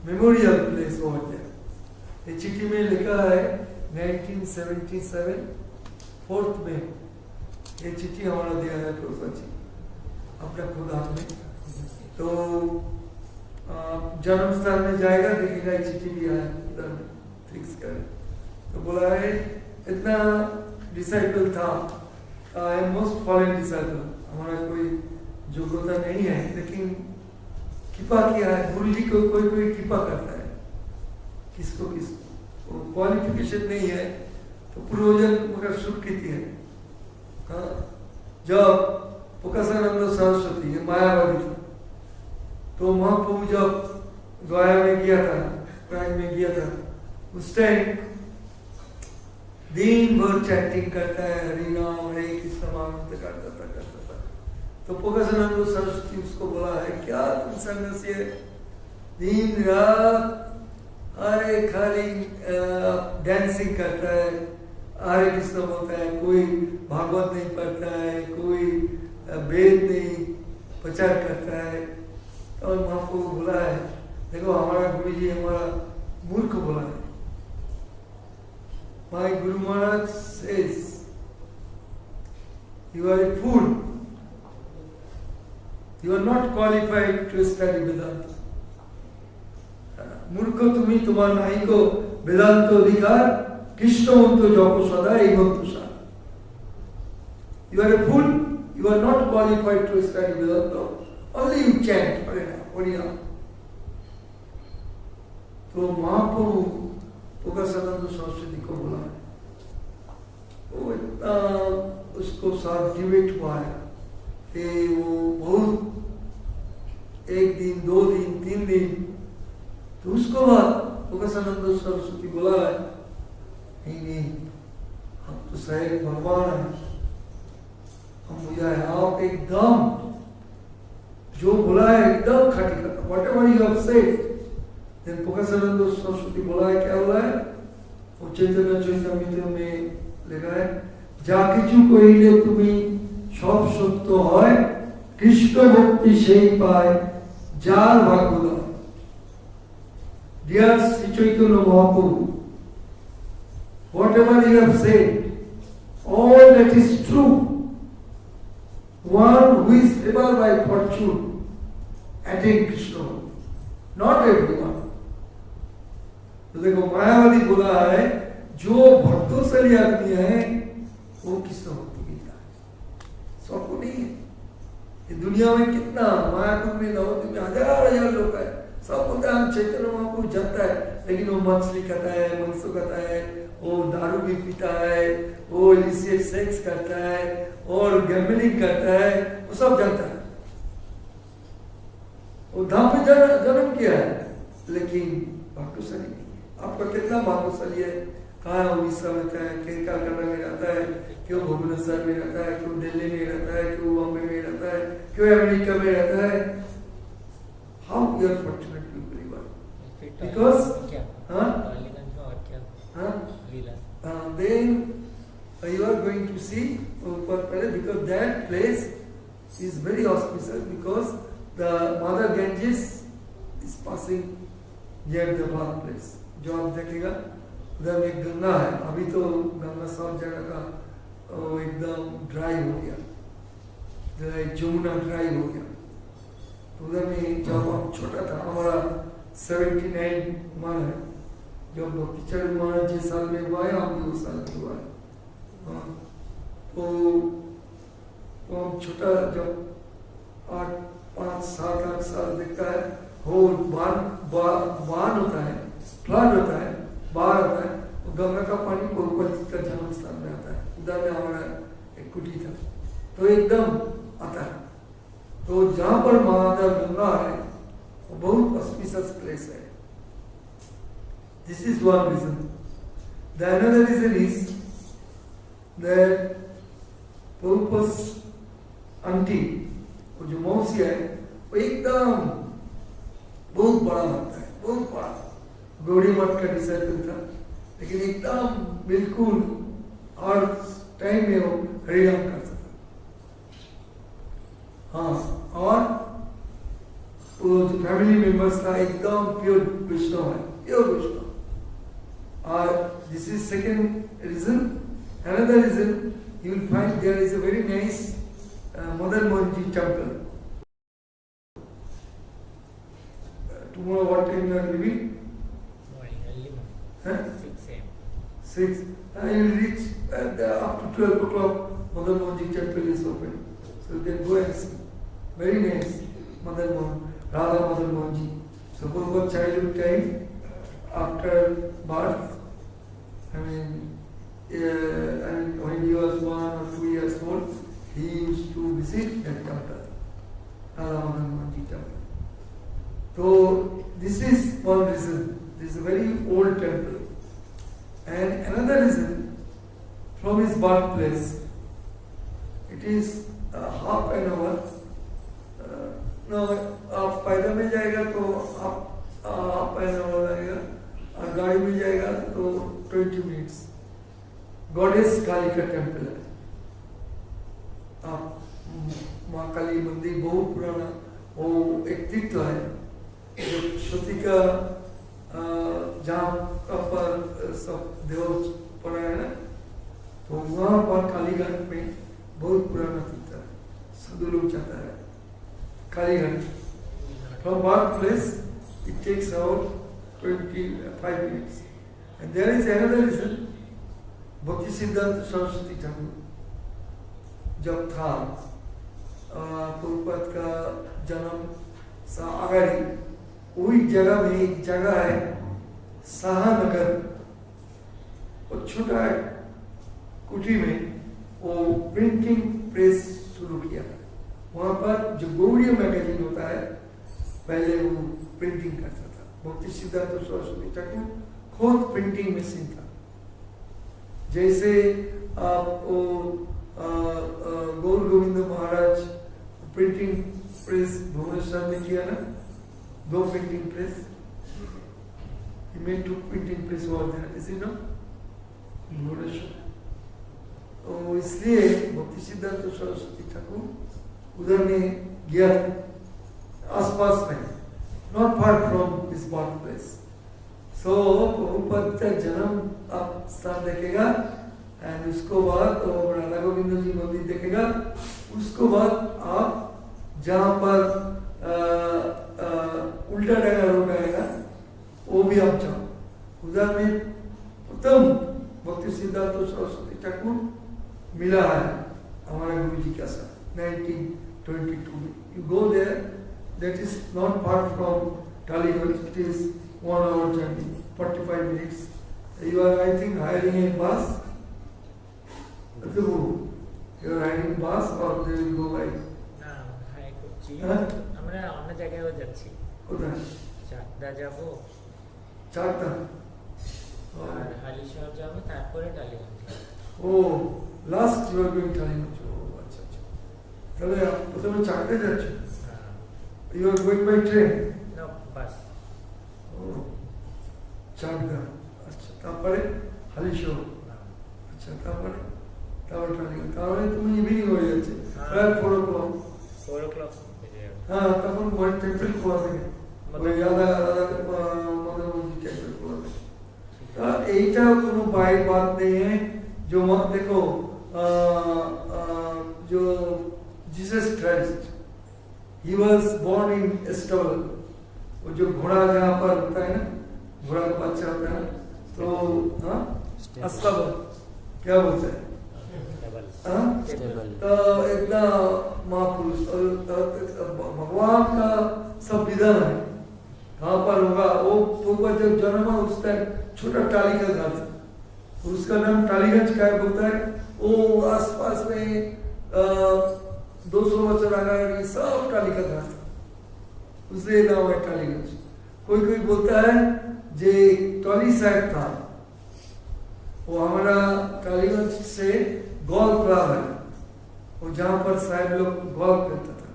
memorial place over there. ये चिट्ठी में लिखा है 1977 4th में ये चिट्ठी हमारा दिया है प्रभुपाद जी अपने खुद हाथ में तो जन्म स्थान में जाएगा देखेगा ये चिट्ठी भी आया उधर में फिक्स कर तो बोला है इतना डिसाइपल था I am most following disciple हमारा कोई योग्यता नहीं है लेकिन कृपा किया है गुरु जी को कोई कोई कृपा करता है किसको किसको क्वालिफिकेशन नहीं है तो पूर्वजन मगर स्वीकृति है जब पुकासानंद सरस्वती ये मायावादी था तो महाप्रभु जब गया में गया था प्रयाग में गया था उस टाइम दिन भर चैंटिंग करता है हरि नाम हरे कृष्ण महामंत्र करता था तो पुकासानंद सरस्वती उसको बोला है क्या तुम सन्यासी है दिन रात अरे खाली डांसिंग करता है हरे कृष्ण बोलता है कोई भागवत नहीं पढ़ता है कोई वेद नहीं प्रचार करता है और महाप्रभु बोला है देखो हमारा गुरु जी हमारा मूर्ख बोला है my guru maharaj says you are a fool you are not qualified to study Vedanta मूर्ख तुम्हें तुम्हारा नहीं को वेदांत अधिकार कृष्ण मंत्र जप सदा এই মন্ত্র you are a fool you are not qualified to study Vedanta only you chant Harina तो महाप्रभु पुकासानंद सरस्वती को बोला वो इतना उसको साथ डिबेट हुआ है कि वो बहुत एक दिन 2 दिन 3 दिन तो उसको बाद पुकासानंद सरस्वती बोला है नहीं हम तो शायद भगवान है हम मुझे आप एकदम जो बोला है एकदम खाटी खाता whatever you have said then पुकासानंद Saraswati बोला है क्या बोला है वो चैतन्य चैतन्य में लिखा है जा किछु कहिले तुमी सब सत्य হয় কৃষ্ণ ভক্তি সেই পায় যার ভাগ্য Dear Sri Chaitanya Mahaprabhu, whatever you have said, all that is true. One who is favored by fortune attain Krishna, not everyone. तो देखो मायावादी बोला है जो भक्तोशाली आदमी है वो कृष्ण भक्ति मिलता है सबको नहीं है ये दुनिया में कितना मायाकुंड में नवद्वीप में हजार लोग है सब बोलते हैं हम चैतन्य महाप्रभु जानता है लेकिन वो मछली खाता है मांस खाता है वो दारू भी पीता है वो इलिसिट सेक्स करता है और गैम्बलिंग करता है वो सब जानता है वो धाम में जन्म किया है लेकिन भाग्यशाली नहीं है आपका कितना भाग्यशाली है कहाँ उड़ीसा में रहता है क्यों कलकत्ता में रहता है क्यों भुवनेश्वर में रहता है क्यों दिल्ली में रहता है क्यों बॉम्बे में रहता है क्यों अमेरिका में रहता है How you are fortunate to be born? Because, then you are going to see because that place is very auspicious because the Mother Ganges is passing near the bath place. जो आप देखेगा उधर एक गंगा है अभी तो गंगा सब जगह का एकदम ड्राई हो गया जमुना ड्राई हो गया उधर में जब हम छोटा था हमारा 79 उम्र है जब भक्तिचरण महाराज जिस साल में हुआ है हम भी उस साल में हुआ है। हाँ, तो हम छोटा जब 5-7-8 साल दिखता है हो बान होता है, फ्लड होता है, बाढ़ होता है, तो गंगा का पानी प्रभुपद का जन्म स्थान में आता है। उधर में हमारा एक कुटी था, तो एकदम आता है। तो जहाँ पर माता गंगा है वो बहुत ऑस्पिशियस प्लेस है। This is one reason. The another reason is that Prabhupada's auntie, वो जो मौसी है, वो एकदम बहुत बड़ा लगता है, बहुत बड़ा गौड़ी मठ का डिसाइपल था, लेकिन एकदम बिल्कुल हर टाइम में वो हरिनाम करता था। हाँ, और वो जो फैमिली मेंबर्स था एकदम प्योर वैष्णव है, pure Vaishnav. This is second reason. Another reason, you will find there is a very nice Madan Mohanji temple. Tomorrow what time you are leaving? Morning, early morning. Huh? 6 a.m. 6. You will reach up to 12 o'clock. Madan Mohanji temple is open. So you can go and see. Very nice. Madan Mohan, Radha Madan Mohanji. So for childhood time, after birth, when he was 1 or 2 years old, he used to visit that temple, Radha Madan Mohanji temple. So this is one reason. This is a very old temple. And another reason, from his birthplace, it is half an hour. आप पैदल में जाएगा तो आप half an hour लगेगा, और गाड़ी में जाएगा तो 20 मिनट्स। गॉडेस काली का टेम्पल है। आप माँ काली मंदिर बहुत पुराना, वो एक तीर्थ है जो श्रुति का जहाँ पर सब देव पड़ा है ना, तो वहाँ पर कालीघाट में बहुत पुराना तीर्थ है, साधु लोग जाता है Kalighat. From one place it takes about 25 minutes. And there is another reason. Bhakti Siddhanta Saraswati Thakur जब था प्रभुपाद का जन्म सा अगाड़ी, वही जगह में एक जगह है शाहनगर, और छोटा कुटी में वो प्रिंटिंग प्रेस शुरू किया। वहाँ पर जो गौड़ीय मैगजीन होता है, पहले वो प्रिंटिंग करता था। भक्ति सिद्धांत सरस्वती ठाकुर खुद प्रिंटिंग मशीन था। जैसे आप वो गौर गोविंद महाराज प्रिंटिंग प्रेस भुवनेश्वर में किया ना, 2 printing press, he made 2 printing press over there, is it not? Bhubaneswar. तो इसलिए भक्ति सिद्धांत सरस्वती ठाकुर उधर में गया, आसपास में, not far from his birthplace. So Prabhupada का जन्म आप स्थान देखेगा, एंड उसको बाद राधा गोविंद जी मंदिर देखेगा। उसको बाद आप जहाँ पर उल्टा डगा रोड आएगा, वो भी आप जाओ, उधर में उत्तम भक्ति सिद्धांत सरस्वती ठाकुर मिला है हमारे गुरु जी का साथ 1922 में। You go there, that is not far from Taligarh, it is 1 hour journey, 45 minutes. You are, I think, hiring a bus. You are hiring a bus or they will go by? না high করছি, হ্যাঁ? আমরা অন্য জায়গায়ও যাচ্ছি। কোথায়? চাকদা যাবো, চারটা। আর হালিশহর যাবো, তারপরে টালিগঞ্জ যাবো। ও last you are going Tollygunge. ও আচ্ছা আচ্ছা, তাহলে প্রথমে চাকদা যাচ্ছ? You are going by train? No, bus. ও চাকদা, আচ্ছা, তারপরে হালিশহর, আচ্ছা, তারপরে টালিগঞ্জ, তারপরে তুমি ইভিনিং হয়ে যাচ্ছে প্রায় 4 o'clock। 4 o'clock বেজে যাবে। हाँ, तब उन वन टेम्पल खोला थे, वो यादा मदन मोहन टेम्पल खोला थे। तो ऐसा कोनो बाई बात नहीं है। जो मत देखो जो Jesus Christ, he was born in a stable। वो जो घोड़ा जहाँ पर होता है ना, घोड़ा का बच्चा होता है ना, तो हाँ अस्ताबल क्या बोलते हैं हाँ? Stable. तो इतना महापुरुष भगवान का सब विधान है कहाँ पर होगा वो तो जब जन्म उस टाइम छोटा टाली का घर था तो उसका नाम टालीगंज क्या बोलता है वो आसपास में 200 बच्चों आगे सब टाली का घर था उसलिए नाम है टालीगंज कोई कोई बोलता है जे टॉली साहब था वो हमारा टालीगंज से गोल्फ क्लब है वो जहाँ पर साहब लोग गोल्फ खेलता था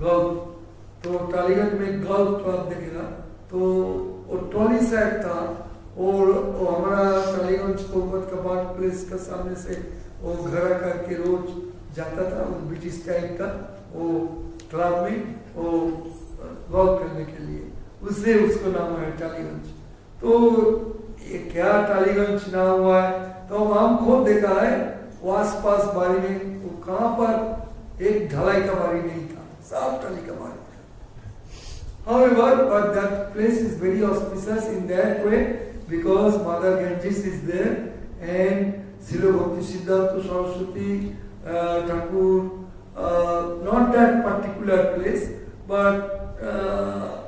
गोल्फ तो टालीगंज में गोल्फ क्लब देखेगा तो वो टॉली साहब था और वो हमारा टालीगंज कोलकाता का बाट प्लेस का सामने से वो घर करके रोज जाता था वो ब्रिटिश टाइम का वो क्लब में वो गोल्फ खेलने के लिए उससे उसको नाम है टालीगंज तो ये क्या टालीगंज नाम हुआ है तो हम खुद देखा है वो आसपास बारी में वो कहाँ पर एक ढलाई का बारी नहीं था सब टाली का बारी था however but that place is very auspicious in that way because Mother Ganges is there and Srila Bhakti Siddhanta Saraswati Thakur not that particular place but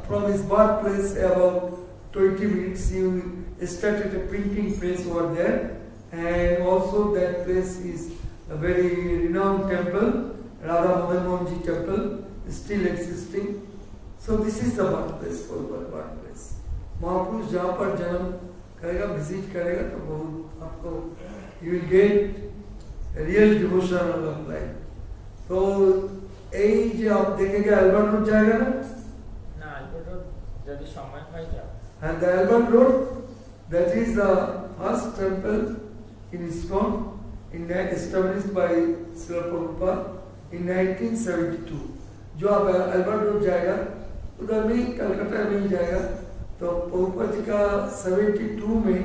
from his birthplace about 20 minutes he started a printing press over there and also that place is a very renowned temple Radha Madan Mohan Ji temple is still existing so this is the birthplace for birthplace महापुरुष जहाँ पर जन्म करेगा visit करेगा तो बहुत आपको you will get real devotion of life तो यही जो आप देखेंगे अल्बर्ट रोड जाएगा ना अल्बर्ट रोड यदि समय है क्या and the Albert Road that is the first temple in ISKCON established by Srila Prabhupada in 1972 जो आप अल्बर्ट रोड जाएगा उधर भी कलकत्ता में ही जाएगा तो प्रभुपाद जी का 72 में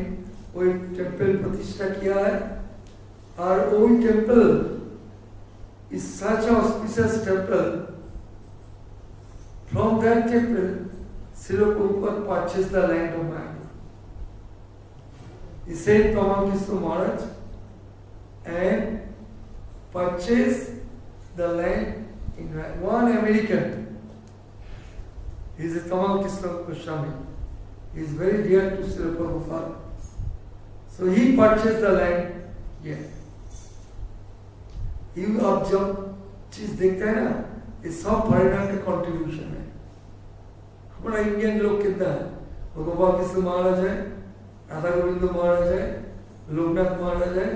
वो एक टेम्पल प्रतिष्ठा किया है और वो temple is such a auspicious temple from that temple Srila Prabhupada purchased the land of Mayapur. He said Tamam Krishna Maharaj and purchased the land in one American. He is a Tamam Krishna Goswami. He is very dear to Srila Prabhupada. So he purchased the land here. You अब जब चीज देखते हैं ना ये सब foreigner का contribution है हमारा इंडियन लोग कितना है गोपाल कृष्ण महाराज है राधा गोविंद महाराज है लोकनाथ महाराज है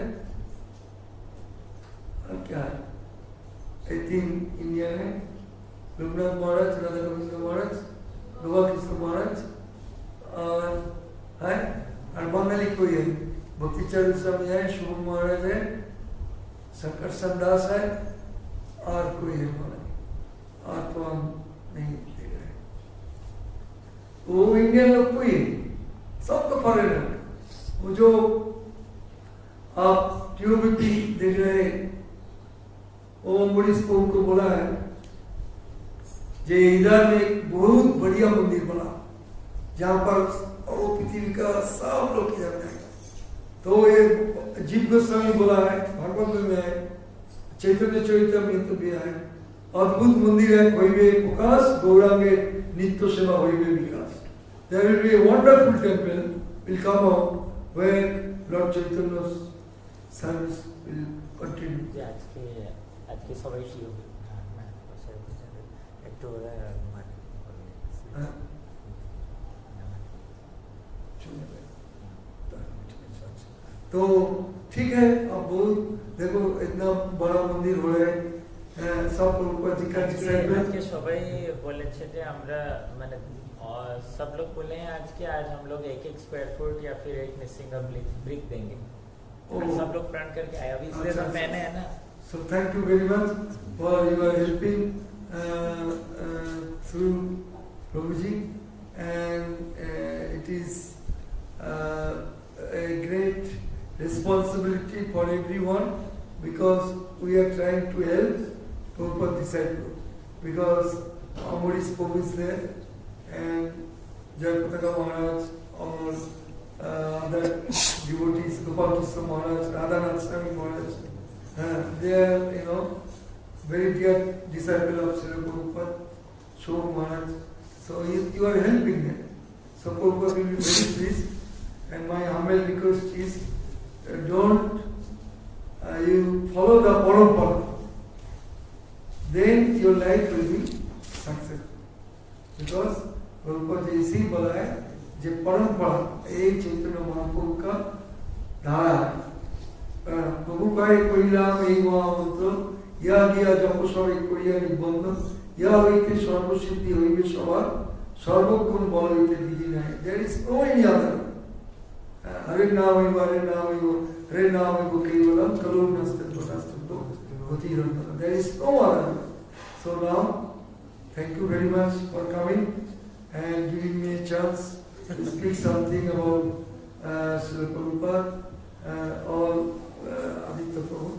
और क्या है 18 इंडियन है लोकनाथ महाराज राधा गोविंद महाराज गोपाल कृष्ण महाराज और है और बंगाली कोई है भक्ति चरण स्वामी है शुभ महाराज है शंकर संदास है और कोई है और तो हम नहीं देख रहे वो इंडियन लोग कोई है सब तो फॉरेनर वो जो आप ट्यूबिटी देख रहे वो मुड़ीस को उनको बोला है जे इधर में एक बहुत बढ़िया मंदिर बना जहाँ पर और पृथ्वी का सब लोग किया जाएगा तो ये जीव गोस्वामी बोला है भागवत में है चैतन्य चरितमृत भी है अद्भुत मंदिर है होइबे प्रकाश गौरांगे नित्य सेवा होइबे विकास there will be a wonderful temple will come out where Lord Chaitanya's service will continue आज के सबाई की होगी एक तो तो ठीक है अब बहुत देखो इतना बड़ा मंदिर हो रहा है सब ऊपर आज के सबाई बोले थे हमरा माने सब लोग बोले हैं आज के आज हम लोग 1-1 स्क्वायर फुट या फिर एक मिसिंग ब्रिक देंगे सब लोग प्रण करके आए अभी इसलिए तो मैंने है ना so thank you very much for your helping through Prabhuji and it is a great responsibility for everyone because we are trying to help Prabhupada disciple because Amoris Prabhu is there and Jayapataka Maharaj और other devotees, Gopal Krishna Maharaj, Radhanath Swami Maharaj. They are, very dear disciple of Srila Prabhupada, Shok Maharaj. So you are helping them. So Prabhupada will be very pleased. And my humble request is, don't you follow the parampara. Then your life will be successful. Because Prabhupada जी इसी बोला है जे परंपरा एक चैतन्य महाप्रभु का धारा है। प्रभु का एक परिणाम एक महामंत्र यह दिया जपस्वर एक कोरिया निबंधन यह होइते सर्वसिद्धि होइबे सবার सर्वगुण बल होइते विधि নাই। There is no any other. हरे नाम केवलम करुणास्ते तथास्तु गतिरंतन. There is no other. So now, thank you very much for coming and giving me a chance to speak something about Srila Prabhupada or Aditya Prabhu.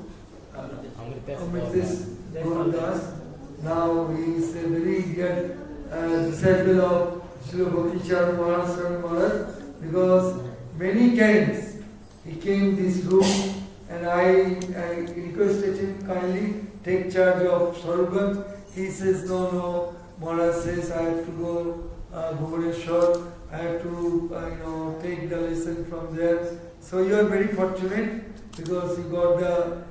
Amritesh Gauradas. Now he is a very dear disciple of Srila Bhakti-Charan Maharaj, because many times he came this room and I requested him kindly take charge of Sarvant. He says, no, Maharaj says I have to go Bhubaneswar, I have to take the lesson from there. So you are very fortunate because you got a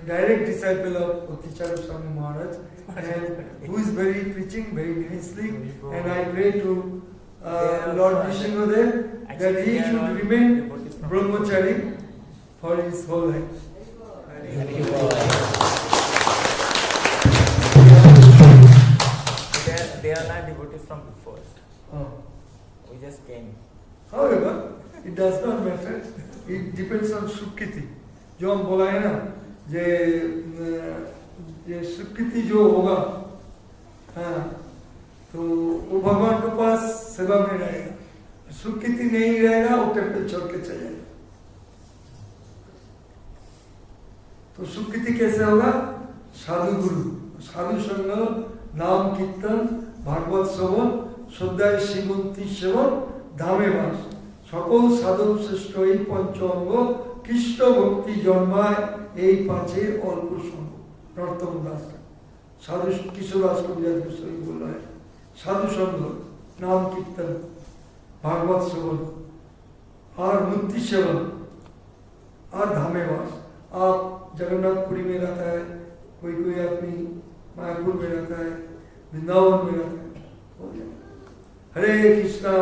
direct disciple of Bhakti-Charan Swami Maharaj, and who is preaching very nicely. And I pray to Lord Vishnudev that he should remain brahmachari for his whole life. They are not devotees from before. Oh. We just came. However, it does not matter. It depends on Sukriti. जो हम बोला है ना, ये सुकृति जो होगा, हाँ, तो वो भगवान के पास सेवा में रहेगा. सुकृति नहीं रहेगा, वो टेम्पल छोड़ के चले जाएगा. तो सुकृति कैसे होगा? साधु गुरु, साधु संग, नाम कीर्तन, भागवत श्रवण, श्रद्धाय श्रीमंती सेवन, धामे बास. সকল সাধু শ্রেষ্ঠ এই পঞ্চঅঙ্গ কৃষ্ণ ভক্তি জন্মায় এই পাঁচের অল্প সঙ্গ. নর্তম দাস সাধু কিশোর দাস কবিরাজ গোস্বামী বললেন সাধু সঙ্গ, नाम कीर्तन, भागवत श्रवण और मुक्ति सेवन और धामे वास. आप जगन्नाथपुरी में रहता है, कोई आदमी मायापुर में रहता है, वृंदावन में रहता है, हो जाए. हरे कृष्णा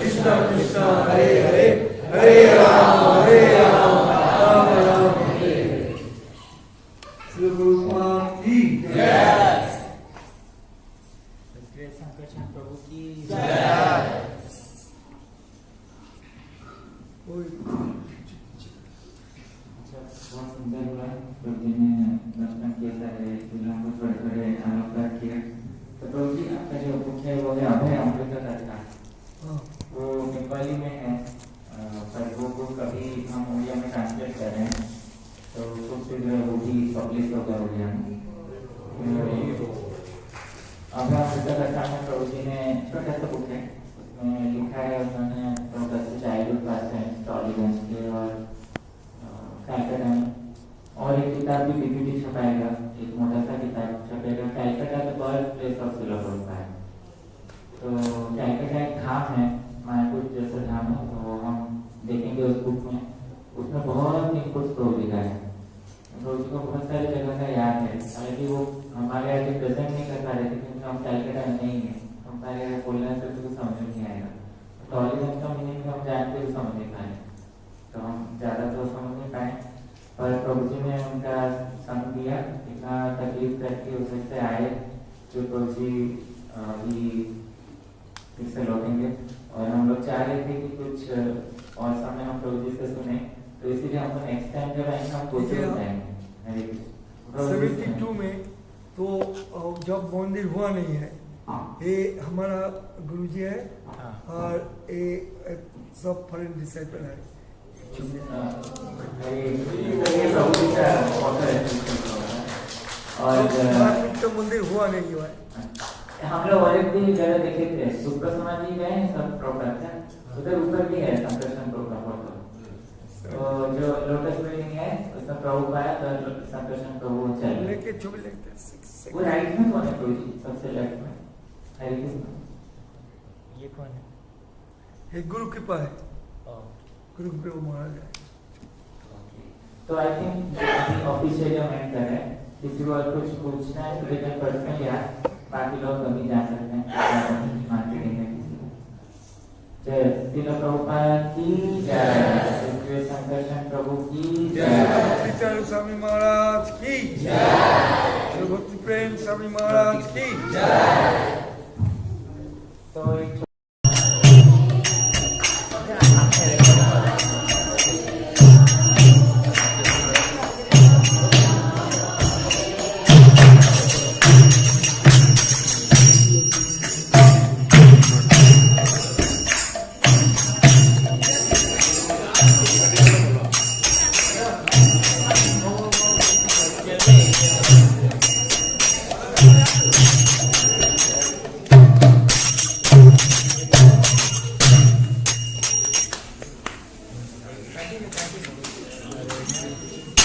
कृष्णा कृष्णा हरे हरे, हरे राम राम राम हरे. श्री गुरु महाराज की जय. शंकर प्रभु की जय. बहुत सुंदर हुआ. प्रभु जी ने दर्शन किए, सारे जिलों को थोड़े अलंकार किए. तो प्रभु जी आपका जो बुक है वो है अभय अमृत कथा. वो नेपाली में है, पर वो बुक अभी हम उड़िया में ट्रांसलेट कर रहे हैं, तो कुछ वो भी पब्लिश होगा उड़िया में. अभय अमृत कथा में प्रभु जी ने छोटा सा बुक है, उसमें लिखा है उन्होंने प्रोफेसर चाइल्डहुड पास है टॉलीगंज के और कैलकाटा में. और एक किताब भी डीवीडी छपाएगा, एक मोटा सा किताब छपेगा, Calcutta the birth place of Srila Prabhupada. तो कैलकाटा एक धाम है, मायापुर जैसा धाम है, तो हम देखेंगे उस बुक में. उसमें बहुत इनपुट्स प्रभु जी का है. प्रभु जी को बहुत सारी जगह का याद है, हालांकि वो हमारे आगे प्रेजेंट नहीं कर पा रहे थे क्योंकि हम कैलकाटा में नहीं है. हमारे आगे बोलने से तो समझ नहीं आएगा. टॉलीगंज का मीनिंग हम जानते हुए समझ नहीं पाए, तो हम ज़्यादा तो समझ नहीं पाए. और प्रभु जी ने उनका संग दिया, इतना तकलीफ करके उधर से आए. जो प्रभु जी अभी फिर से लौटेंगे और हम लोग चाह रहे थे कि कुछ और समय हम प्रभु जी से सुने, तो इसीलिए हम नेक्स्ट टाइम जब आएंगे हम कोचिंग जाएंगे. 72 में तो जब मंदिर हुआ नहीं है, ये हमारा गुरुजी है और ये सब फॉरेन डिसाइपल है. और मंदिर हुआ नहीं हुआ है. हम लोग और एक भी जगह देखे थे, सुपर समाधि गए हैं सब प्रॉपर है, उधर ऊपर भी है संकर्षण प्रभु फोटो। तो जो लोटस बिल्डिंग है उसमें प्रभु आया तो संकर्षण प्रभु चल लेके छवि लेते हैं। वो राइट में कौन है प्रभु जी? सबसे लेफ्ट में हरे कृष्ण। ये कौन है? ये गुरु कृपा है, Oh. गुरु कृपा महाराज है। तो आई थिंक ऑफिशियली हम एंड कर रहे हैं। किसी को और कुछ पूछना है तो लेकर पर्सनल या बाकी लोग कभी जा सकते हैं मार्केटिंग में किसी को। जय श्री प्रभुपाद की जय, श्री संकर्षण प्रभु की जय, चारू स्वामी महाराज की जय, श्री भक्ति प्रेम स्वामी महाराज की जय। तो एक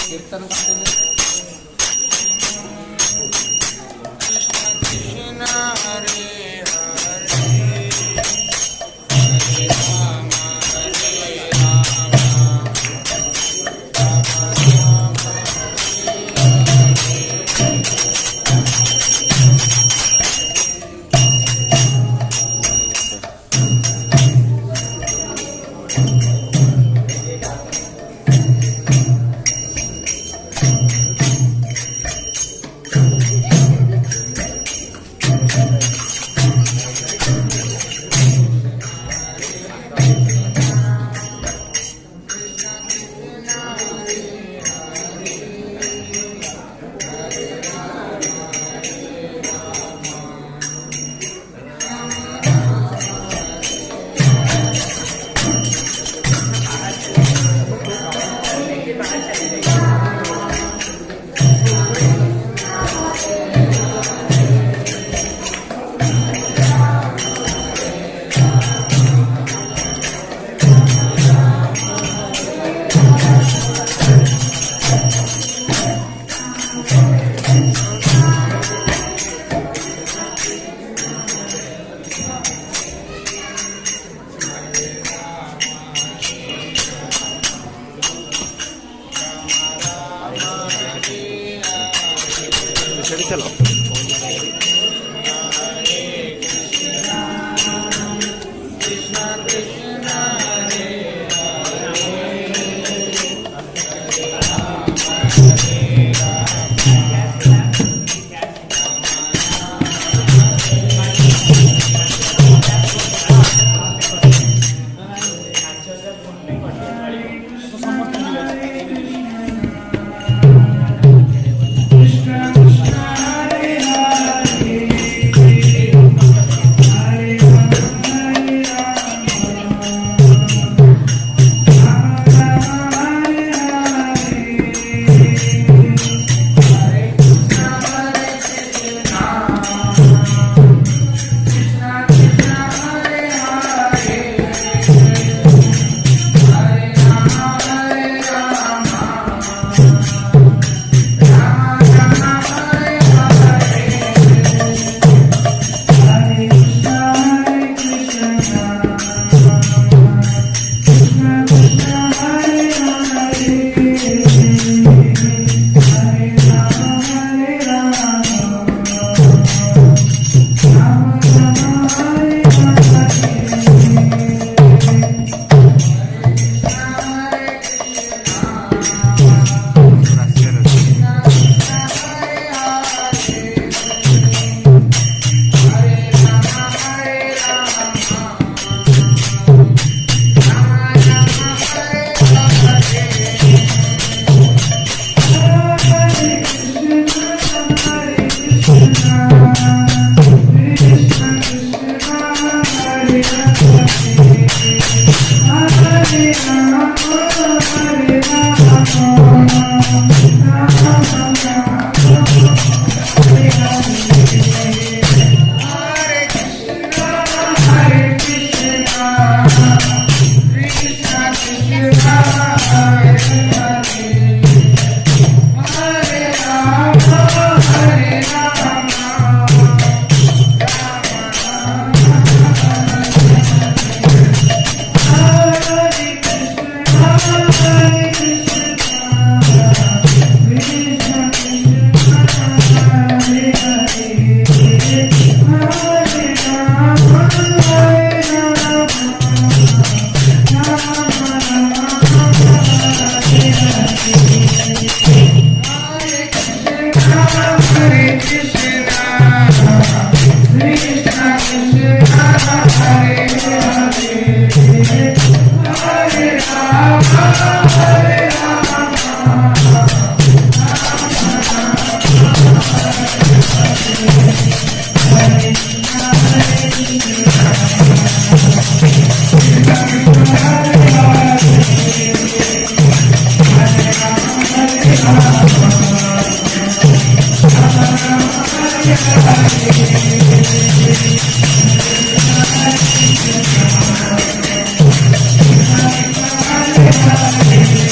कीर्तन करते हैं। चलो Krishna Krishna Hare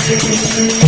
Thank you.